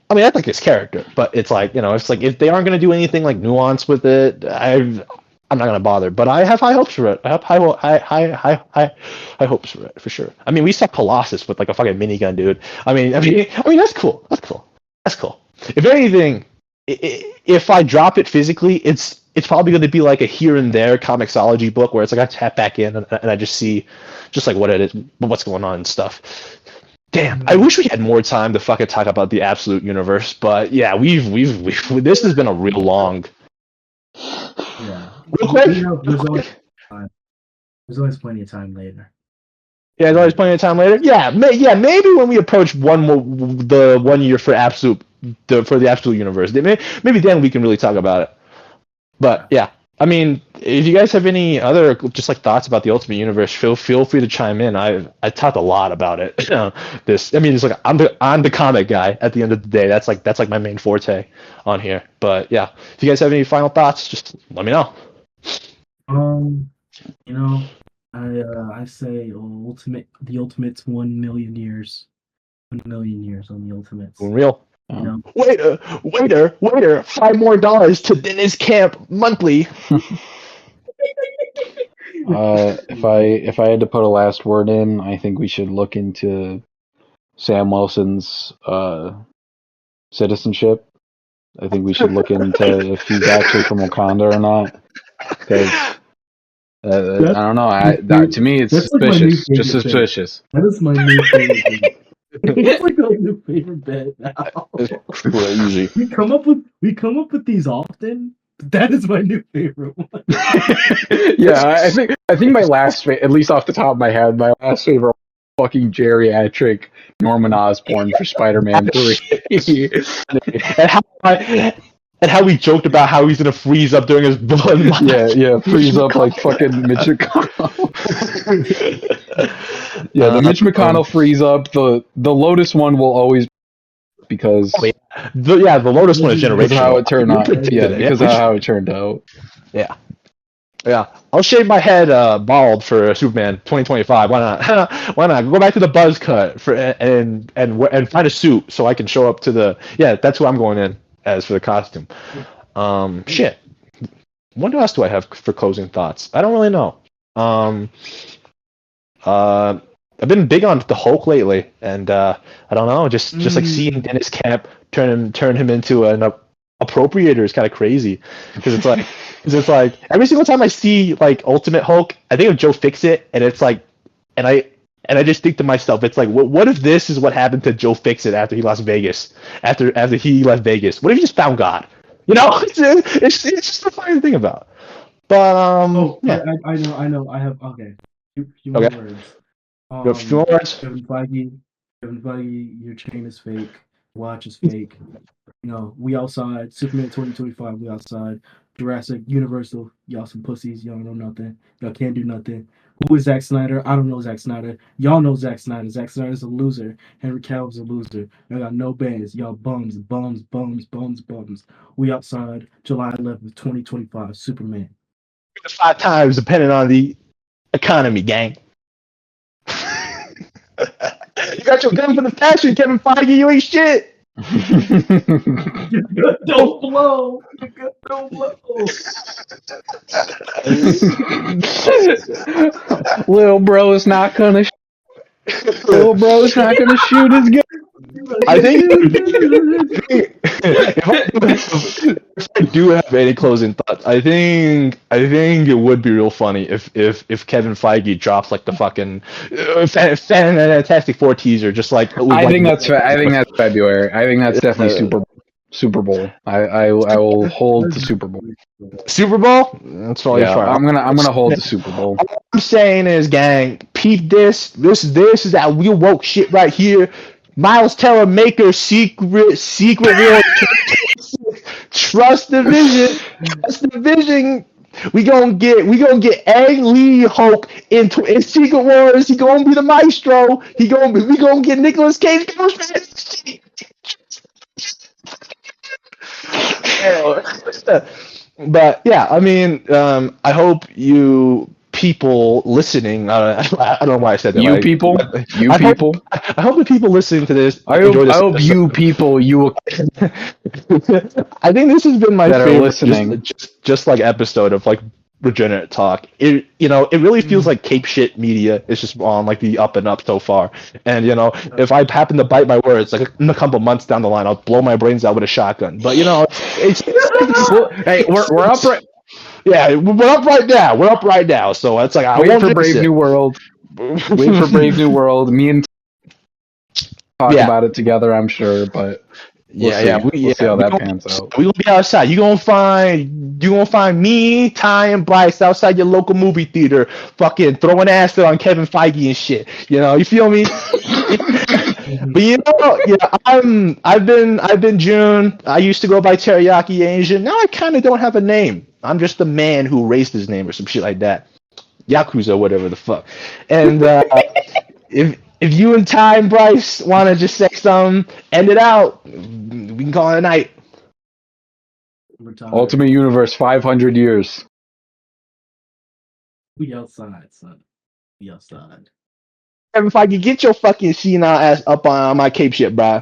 I mean, I like his character, but it's like, you know, it's like if they aren't going to do anything like nuance with it, I'm not going to bother. But I have high hopes for it. I have high hopes for it for sure. I mean, we saw Colossus with like a fucking minigun, dude. I mean, that's cool. That's cool. That's cool. If anything, if I drop it physically, it's probably going to be like a here and there comicsology book where it's like I tap back in and I just see just like what it is, what's going on and stuff. Damn, I wish we had more time to fucking talk about the Absolute Universe, but yeah, we've this has been a real long. Yeah. Real quick. You know, there's always plenty of time later. Yeah, there's always plenty of time later. Yeah, maybe when we approach the 1 year for for the Absolute Universe, maybe then we can really talk about it. But yeah, I mean, if you guys have any other just like thoughts about the Ultimate Universe, feel free to chime in. I talked a lot about it. This, I mean, it's like I'm the comic guy at the end of the day. That's like my main forte on here. But yeah, if you guys have any final thoughts, just let me know. You know, I say the Ultimates 1 million years. 1 million years on the Ultimates. Real. You know? Waiter, $5 more to Dennis Camp monthly. If I had to put a last word in, I think we should look into Sam Wilson's citizenship. I think we should look into if he's actually from Wakanda or not. Because I don't know. To me, it's That's like my suspicious. new Just favorite thing. suspicious. That is my new favorite thing. It's like my new favorite bet now. Crazy. We come up with these often. But that is my new favorite one. Yeah, I think my last, at least off the top of my head, my last favorite was fucking geriatric Norman Osborn for Spider-Man 3. And how we joked about how he's gonna freeze up during his blood. yeah, freeze up like fucking Mitch McConnell. Yeah, the Mitch McConnell freeze up. The Lotus one will always because the Lotus one is generational. because of how it turned out. Yeah, Yeah, because of how it turned out. Yeah. I'll shave my head bald for Superman 2025. Why not? Why not? Go back to the buzz cut and find a suit so I can show up to the. Yeah, that's who I'm going in as for the costume. Shit. What else do I have for closing thoughts? I don't really know. I've been big on the Hulk lately, and I don't know, just like seeing Dennis Camp turn him into an appropriator is kind of crazy because it's like every single time I see like Ultimate Hulk, I think of Joe Fixit, and it's like, and I And I just think to myself, it's like, what if this is what happened to Joe Fixit after he lost Vegas? After he left Vegas, what if he just found God? You know, it's just a funny thing about. But Oh, yeah. I know. I have okay. Few more Okay. words. You have a few more words? Kevin Feige, your chain is fake. Watch is fake. You know, we outside. Superman 2025, we outside. Jurassic, Universal, y'all some pussies. Y'all know nothing. Y'all can't do nothing. Who is Zack Snyder? I don't know Zack Snyder. Y'all know Zack Snyder. Zack Snyder's a loser. Henry Cavill's a loser. Y'all got no bands. Y'all bums, bums, bums, bums, bums. We outside. July 11th, 2025. Superman. 5 times, depending on the economy, gang. You got your gun for the fashion, Kevin Feige. You ain't shit. Don't blow. Don't blow. Little bro is not gonna. Little bro is not gonna shoot his gun. I think if I do have any closing thoughts, I think it would be real funny if Kevin Feige drops like the fucking Fantastic Four teaser, just like I think that's February. I think that's definitely Super Bowl. I will hold the Super Bowl. Super Bowl. That's probably Yeah, far. I'm gonna hold the Super Bowl. All I'm saying is, gang, peep this. This is that real woke shit right here. Miles Teller Maker secret real. Trust the vision. Trust the vision. We gonna get Ang Lee Hulk in Secret Wars. He gonna be the maestro. We gonna get Nicolas Cage. But yeah, I mean, I hope you people listening. I don't know why I said that. You like, people, you I hope- people. I hope the people listening to this I enjoy this. hope you people, you I think this has been my that are favorite, listening. just like episode of like Regenerate Talk. It really feels like Cape Shit Media is just on like the up and up so far. And if I happen to bite my words, like in a couple months down the line, I'll blow my brains out with a shotgun. But it's Hey, we're up right. yeah, we're up right now. We're up right now. So it's like I Wait won't for jinx Brave it. New World. Wait for Brave New World. Me and talk Yeah. about it together. I'm sure, but we'll see. We'll see how that pans out. We gonna be outside. You gonna find me, Ty, and Bryce outside your local movie theater, fucking throwing acid on Kevin Feige and shit. You feel me? But I've been June. I used to go by Teriyaki Asian. Now I kind of don't have a name. I'm just the man who raised his name or some shit like that. Yakuza, whatever the fuck. And if you and Ty and Bryce want to just say something, end it out, we can call it a night. Ultimate Universe, 500 years. We outside, son. We outside. Kevin Feige, get your fucking senile ass up on my Cape shit, bro.